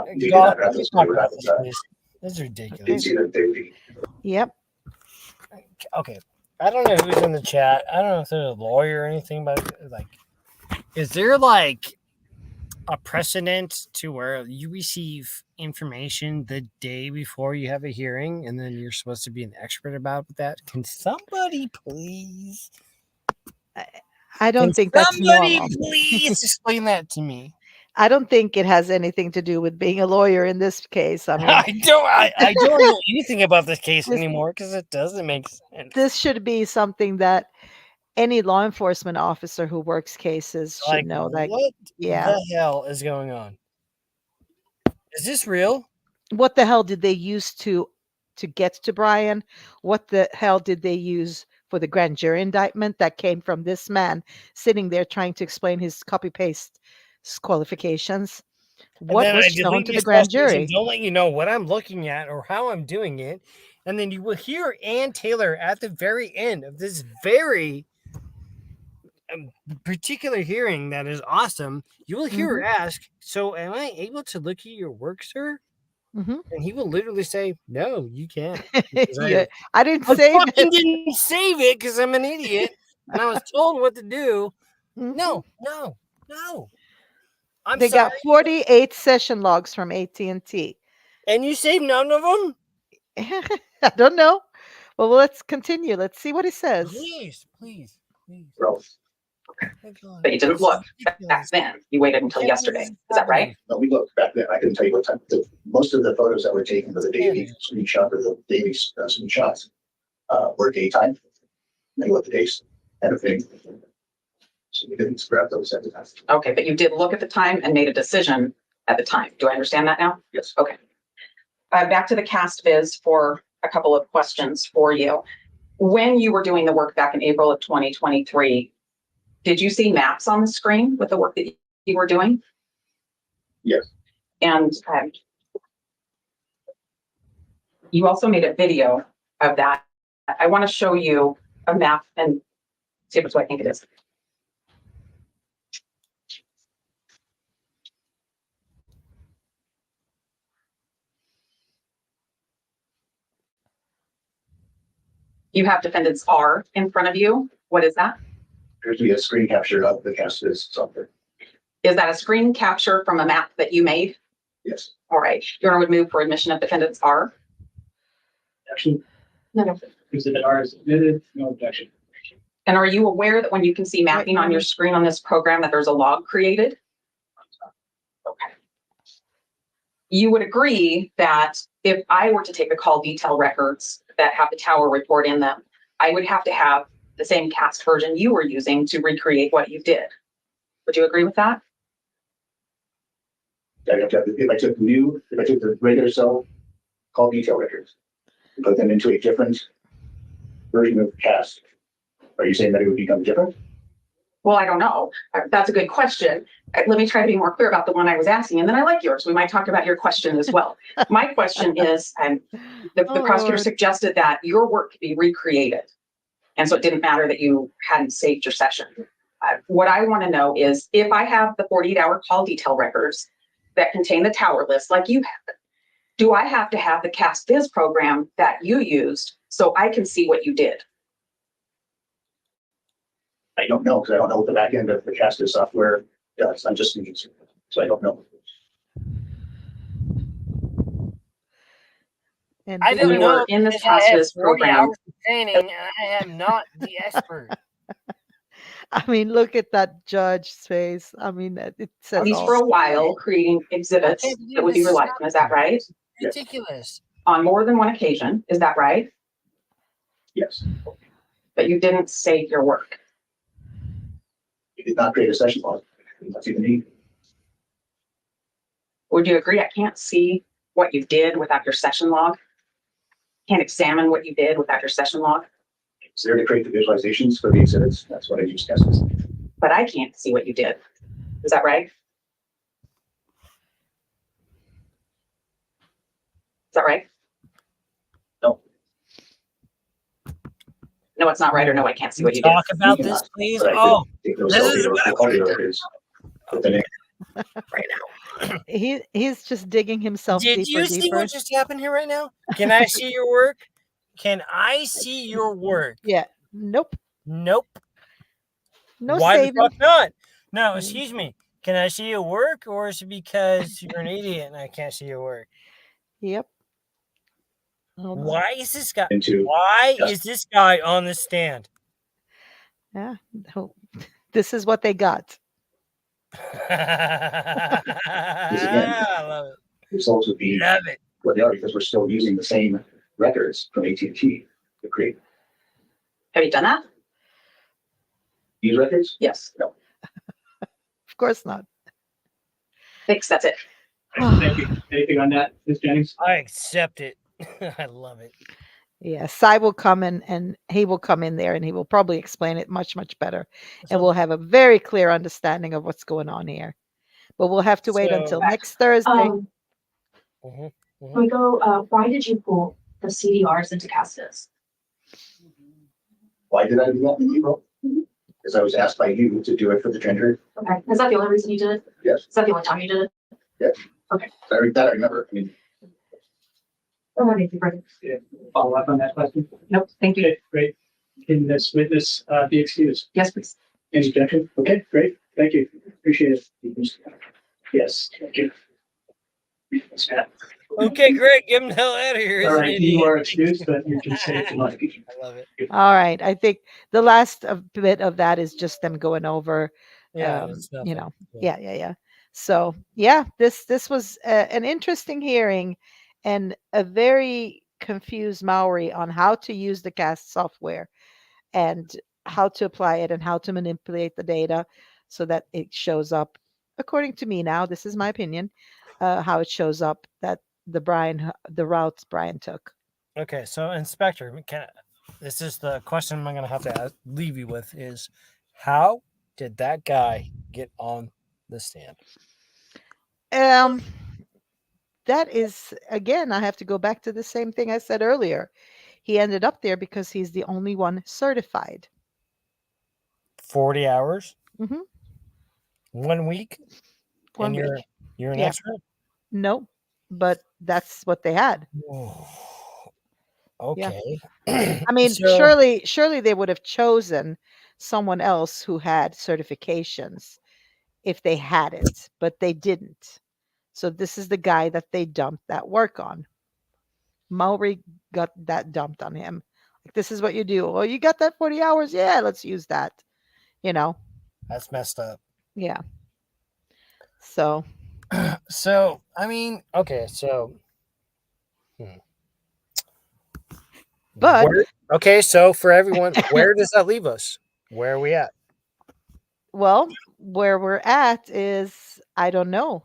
We did not have those. We were not This is didn't ridiculous. see that they would be. Yep. Okay. I don't know who's in the chat. I don't know if there's a lawyer or anything, but like, is there like a precedent to where you receive information the day before you have a hearing and then you're supposed to be an expert about that? Can somebody please? I don't think that's Somebody normal. please explain that to me. I don't think it has anything to do with being a lawyer in this case. I mean, I don't know anything about this case This- anymore because it doesn't make sense. this should be something that any law enforcement officer who works cases should Like, know. Like, what yeah, the hell is going on? Is this real? what the hell did they use to get to Brian? What the hell did they use for the grand jury indictment that came from this man sitting there trying to explain his copy paste qualifications? And What then I was shown delete to the the grand sessions and jury? don't let you know what I'm looking at or how I'm doing it. And then you will hear Ann Taylor at the very end of this very particular hearing that is awesome. You will hear her ask, "So am I able to look at your work, sir?" Mm-hmm. And he will literally say, "No, you can't." Yeah, I didn't I save fucking it. didn't save it because I'm an idiot and I was told what to do. Mhm. No, no, no. I'm They sorry. got 48 session logs from AT&T. And you saved none of them? I don't know. Well, let's continue. Let's see what he says. Please, please, please. Growth. My God, But you didn't this look is back ridiculous. then. You waited until Can't believe yesterday. this Is that right? happening. No, we looked back then. I couldn't tell you what time. Most of the photos that were taken for the daily screenshot or the daily screenshots were daytime. They looked at the days and a thing. So we didn't grab those at the time. Okay, but you did look at the time and made a decision at the time. Do I understand that now? Yes. Okay. Back to the cast viz for a couple of questions for you. When you were doing the work back in April of 2023, did you see maps on the screen with the work that you were doing? Yes. And you also made a video of that. I want to show you a map and see if it's what I think it is. You have defendants R in front of you. What is that? Appears to be a screen capture of the cast is software. Is that a screen capture from a map that you made? Yes. All right. You want to remove for admission of defendants R? Actually, No. exhibit R is admitted, no objection. And are you aware that when you can see mapping on your screen on this program that there's a log created? Okay. You would agree that if I were to take the call detail records that have the tower report in them, I would have to have the same cast version you were using to recreate what you did. Would you agree with that? If I took the regular cell call detail records and put them into a different version of the cast, are you saying that it would become different? Well, I don't know. That's a good question. Let me try to be more clear about the one I was asking, and then I like yours. We might talk about your question as well. My question is, the prosecutor suggested that your work could be recreated. And so it didn't matter that you hadn't saved your session. What I want to know is if I have the 48-hour call detail records that contain the tower list like you have, do I have to have the cast viz program that you used so I can see what you did? I don't know because I don't know what the back end of the cast is software does. I'm just a user, so I don't know. And I don't You know were in this because I cast have viz 40 program. hours of training and I am not the expert. I mean, look at that judge's face. I mean, it says At least all. for a while, creating exhibits I can't believe that would be this is relied on. Is that right? ridiculous. On more than one occasion. Is that right? Yes. But you didn't save your work. You did not create a session log. That's even need. Would you agree? I can't see what you did without your session log. Can't examine what you did without your session log. It's there to create the visualizations for the exhibits. That's what I use casts. But I can't see what you did. Is that right? Is that right? No. No, it's not right, or no, I can't see what you did. Talk about this, please. But I Oh, did take those this is what I audio wanted. records, put them in. Right now. He's just digging himself Did deeper, you see deeper. what just happened here right now? Can I see your work? Can I see your work? Yeah. Nope. Nope. No Why saving. the fuck not? No, excuse me. Can I see your work, or is it because you're an idiot and I can't see your work? Yep. Hold on. Why is this guy? Into Why is this guy on the stand? Yeah. No. This is what they got. I love it. results would be Love it. what they are because we're still using the same records from AT&T to create Have you done that? these records. Yes. No. Of course not. Thanks, that's it. Thank you. Anything on that, Ms. Jennings? I accept it. I love it. Yeah, Cy will come in and he will come in there and he will probably explain it much, much better. And So- we'll have a very clear understanding of what's going on here. But we'll have to wait So- until next Thursday. Mhm, mhm. Can we go, why did you pull the CDRs into Castas? Why did I do that in April? Because I was asked by you to do it for the gender. Okay, is that the only reason you did it? Yes. Is that the only time you did it? That I remember. I mean, Thank you, Brandon. Follow up on that question? Nope, thank you. Okay, great. Can this witness be excused? Yes, please. Any objection? Okay, great. Thank you. Appreciate it. Yes, thank you. Okay, great. Get him the hell out of here. All isn't right, it? you are excused, but you can say it tonight. I love it. All right. I think the last bit of that is just them going over, Yeah, you it's nothing. know, yeah. So yeah, this was an interesting hearing, and a very confused Maori on how to use the CAST software, and how to apply it, and how to manipulate the data so that it shows up according to me. Now, this is my opinion, how it shows up that the routes Brian took. Okay, so Inspector, this is the question I'm going to have to leave you with is, how did that guy get on the stand? That is, again, I have to go back to the same thing I said earlier. He ended up there because he's the only one certified. 40 hours? Mhm. 1 week? One And week. you're an Yeah. expert? No, but that's what they had. Okay. I mean, So- surely they would have chosen someone else who had certifications if they had it, but they didn't. So this is the guy that they dumped that work on. Maori got that dumped on him. Like, this is what you do. Oh, you got that 40 hours? Yeah, let's use that. You know? That's messed up. Yeah. So, So, I mean, okay, so. but Okay, so for everyone, where does that leave us? Where are we at? well, where we're at is, I don't know.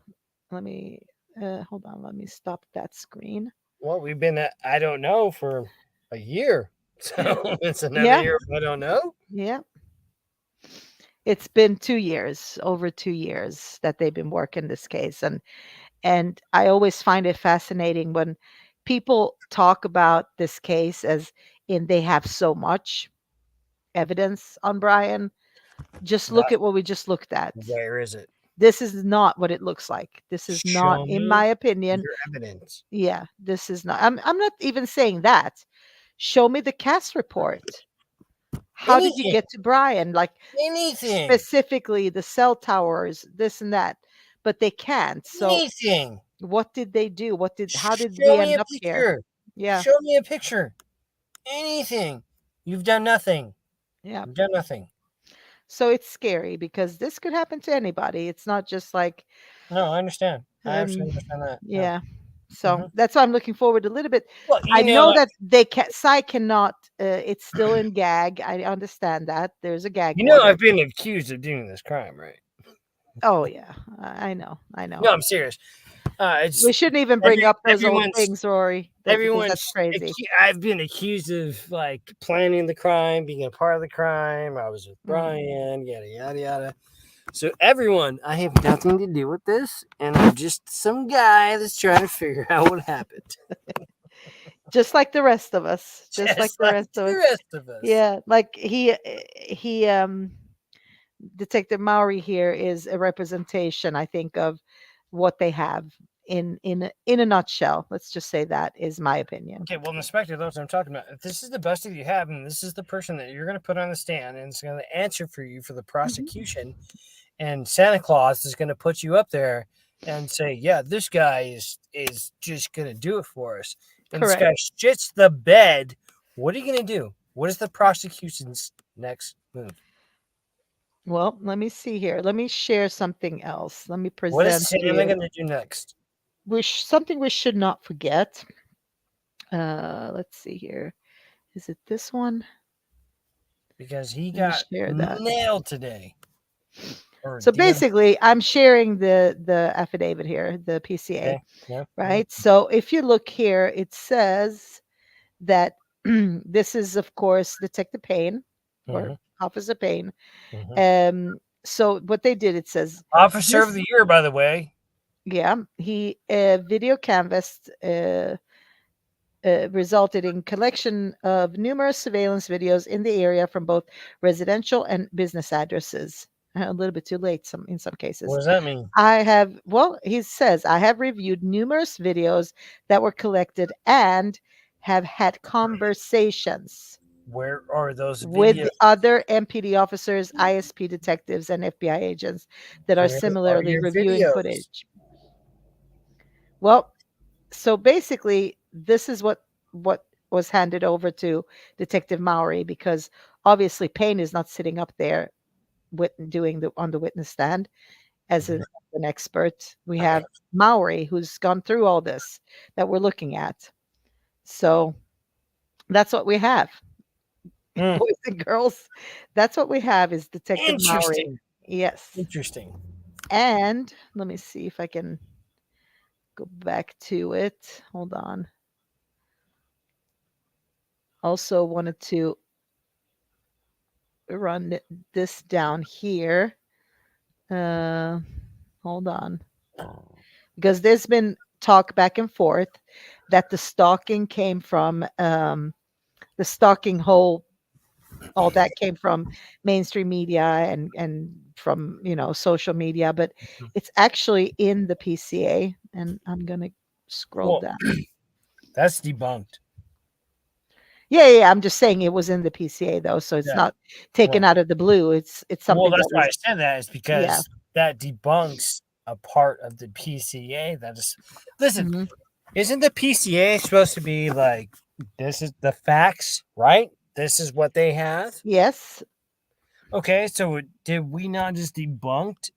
Let me hold on. Let me stop that screen. Well, we've been at I don't know for a year. So it's another Yeah. year of I don't know. Yeah. It's been 2 years, over 2 years that they've been working this case, and I always find it fascinating when people talk about this case as in they have so much evidence on Brian. Just look at what we just looked at. Where is it? This is not what it looks like. This is not, Show in me my opinion. your evidence. Yeah, this is not. I'm not even saying that. Show me the cast report. How did you Anything. get to Brian? Like, Anything. specifically the cell towers, this and that, but they can't. So Anything. what did they do? How did Show we me end a up here? picture. Yeah, Show me a picture. Anything. You've done nothing. yeah. You've done nothing. So it's scary because this could happen to anybody. It's not just like, No, I understand. I absolutely understand that. yeah. So Mhm. that's why I'm looking forward a little bit. Well, I know that they can Psy cannot. It's still in gag. I understand that there's a gag order. I've been accused of doing this crime, right? Oh yeah, I know. No, I'm serious. It's We shouldn't even bring up those old everyone's- things, Rory. Because everyone's that's crazy. I've been accused of like planning the crime, being a part of the crime. I was with Brian, yada yada yada. So everyone, I have nothing to do with this, and I'm just some guy that's trying to figure out what happened. Just like the rest of us. Just like the rest of us. Yeah, like he Detective Maori here is a representation, I think, of what they have in a nutshell. Let's just say that is my opinion. Okay, well, Inspector, that's what I'm talking about. If this is the best that you have, and this is the person that you're going to put on the stand, and it's going to answer for you for the prosecution, and Santa Claus is going to put you up there and say, "Yeah, this guy is just going to do it for us." And Correct. this guy shits the bed. What are you going to do? What is the prosecution's next move? Well, let me see here. Let me share something else. Let me present What is to Santa you. going to do next? Something we should not forget. Let's see here. Is it this one? Because he Let me got share that. nailed today. So basically, I'm sharing the affidavit here, the PCA, Okay, yeah, right? So if you look here, it says that this is, of course, Detective Payne or Officer Payne. Mhm. So what they did, it says, Officer of the Year, by the way. Yeah, he video canvassed resulted in collection of numerous surveillance videos in the area from both residential and business addresses. A little bit too late in some cases. What does that mean? He says, I have reviewed numerous videos that were collected and have had conversations. Where are those videos? With other MPD officers, ISP detectives, and FBI agents that are similarly reviewing footage. Well, so basically, this is what was handed over to Detective Mowry, because obviously Payne is not sitting up there doing on the witness stand as an expert. We have Mowry, who's gone through all this that we're looking at. So that's what we have. Boys and girls, that's what we have is Detective Mowry. Yes. Interesting. And let me see if I can go back to it. Hold on. Also wanted to run this down here. Hold on. Because there's been talk back and forth that the stalking came from the stalking whole all that came from mainstream media and from social media, but it's actually in the PCA, and I'm gonna scroll down. That's debunked. Yeah, I'm just saying it was in the PCA though, so it's not taken out of the blue. It's something. Well, that's why I said that is because that debunks a part of the PCA. That is, listen, isn't the PCA supposed to be like, this is the facts, right? This is what they have. Yes. Okay, so did we not just debunked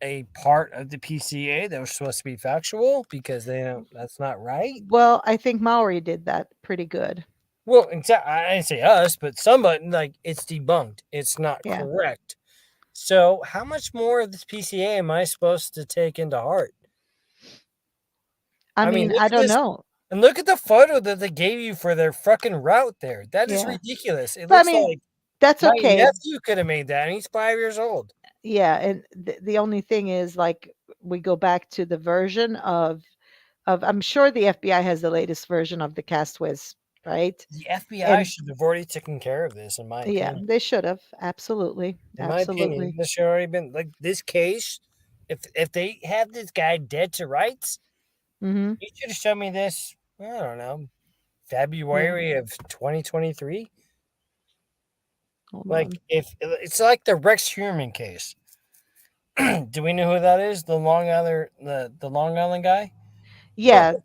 a part of the PCA that was supposed to be factual because that's not right? Well, I think Mowry did that pretty good. Well, exactly. I didn't say us, but somebody, like, it's debunked. It's not correct. So how much more of this PCA am I supposed to take into heart? I mean, I don't know. And look at the photo that they gave you for their fucking route there. That is ridiculous. It looks like that's okay. My nephew could have made that, and he's 5 years old. Yeah, and the only thing is, like, we go back to the version of I'm sure the FBI has the latest version of the Castwiz, right? The FBI should have already taken care of this, in my opinion. Yeah, they should have. Absolutely. In my opinion, this should already been, like, this case, if they have this guy dead to rights, you should have shown me this, I don't know, February of 2023. Like, if it's like the Rex Heuermann case. Do we know who that is? The Long Island guy? Yeah. Well,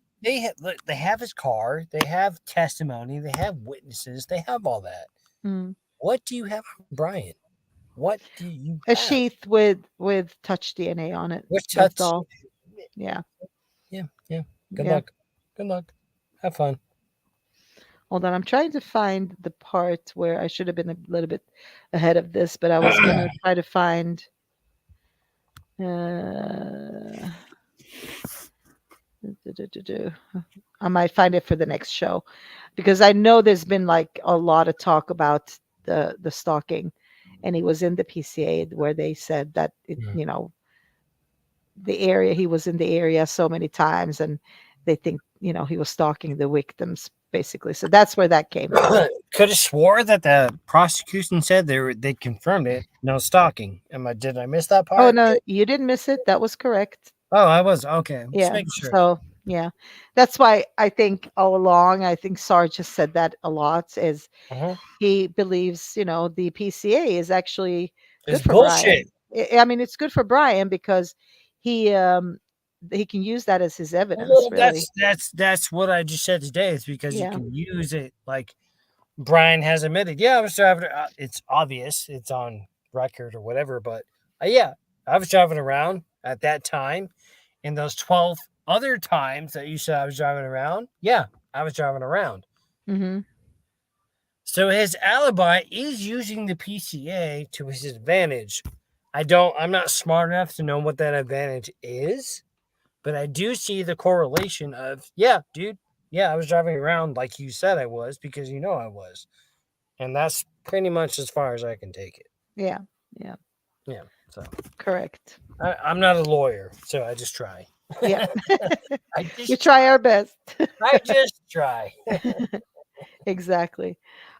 they have his car, they have testimony, they have witnesses, they have all that. What do you have on Brian? What do you have? A sheath with touch DNA on it. That's all. Yeah. Good luck. Have fun. Hold on, I'm trying to find the part where I should have been a little bit ahead of this, but I was going to try to find I might find it for the next show, because I know there's been like a lot of talk about the stalking, and he was in the PCA where they said that the area, he was in the area so many times, and they think he was stalking the victims basically. So that's where that came from. Could have swore that the prosecution said they confirmed it. No stalking. Did I miss that part? Oh no, you didn't miss it. That was correct. Oh, I was okay. Yeah. So yeah, that's why I think all along, I think Sarge has said that a lot, is he believes the PCA is actually good for bullshit. Brian. I mean, it's good for Brian because he can use that as his evidence. Well, really, that's what I just said today. It's because you can use it, like Brian has admitted. Yeah, I was driving. It's obvious. It's on record or whatever. But I was driving around at that time. In those 12 other times that you said I was driving around, I was driving around. So his alibi is using the PCA to his advantage. I'm not smart enough to know what that advantage is, but I do see the correlation of, dude, I was driving around like you said I was, because I was. And that's pretty much as far as I can take it. Yeah. So Correct. I'm not a lawyer, so I just try. Yeah. I We just try our best. I just try. Exactly.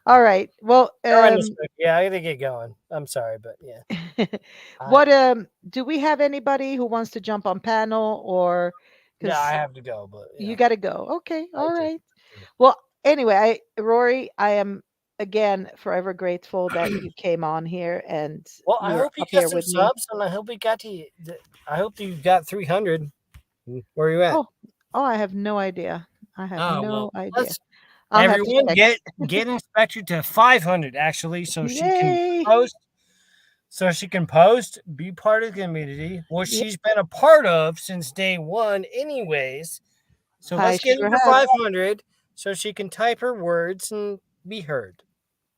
All right. Well, Yeah, I gotta get going. I'm sorry, but yeah. what do we have anybody who wants to jump on panel, or Yeah, I because have to go, but you yeah. got to go? Okay. I All do. right. Well, anyway, Rory, I am again forever grateful that you came on here and Well, I you're hope you up got here some with me. subs, and I hope we got to. I hope you got 300. Where are you at? Oh, I have no idea. I have Oh no well, idea. let's I'll have to everyone check. get Inspector to 500 actually, so she can Yay. post. So she can post, be part of the community, which Yep. she's been a part of since day one, anyways. So I let's get her sure to have. 500 so she can type her words and be heard.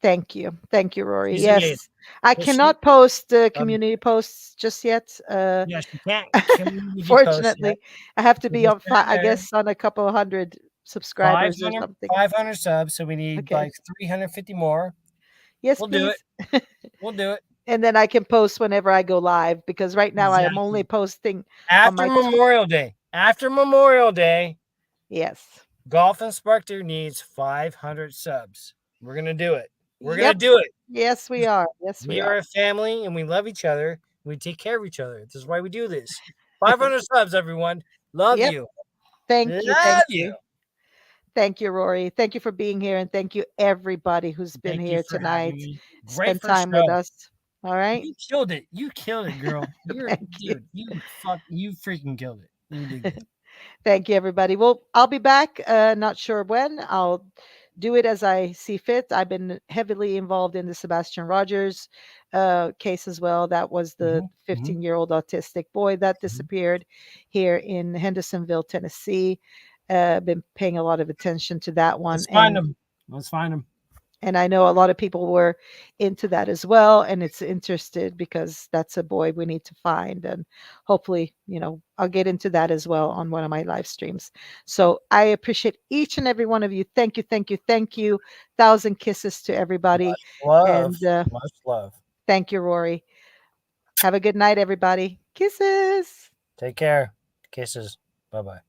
Thank you. Thank you, Rory. She's amazing. Yes. I Well, she, cannot post um, community posts just yet. yeah, she can't community post yet. Fortunately, I have to So be just on, send I her guess, on a couple hundred subscribers or 500, something. 500 subs. So we need Okay. like 350 more. Yes, We'll do please. it. We'll do it. And then I can post whenever I go live, because right now I am only Exactly. posting on After my. Memorial Day. After Memorial Day, Yes. Golf Inspector needs 500 subs. We're going to do it. We're going to Yep. do it. Yes, we are. Yes, we We are. are a family and we love each other. We take care of each other. This is why we do this. 500 subs, everyone. Love Yep. you. Thank you. Love Thank you. you. Thank you, Rory. Thank you for being here, and thank you everybody who's been Thank you here for having tonight. me. Great Spend first time with show. us. All right. You killed it. You killed it, girl. You're Thank you. dude. You freaking killed it. You did good. Thank you, everybody. Well, I'll be back. Not sure when. I'll do it as I see fit. I've been heavily involved in the Sebastian Rogers case as well. That was the 15-year-old autistic boy that disappeared here in Hendersonville, Tennessee. Been paying a lot of attention to that one. Let's find him. Let's find him. And I know a lot of people were into that as well, and it's interested because that's a boy we need to find. And hopefully, I'll get into that as well on one of my live streams. So I appreciate each and every one of you. Thank you, thank you, thank you. 1,000 kisses to everybody. Love. And Much love. thank you, Rory. Have a good night, everybody. Kisses. Take care. Kisses. Bye-bye.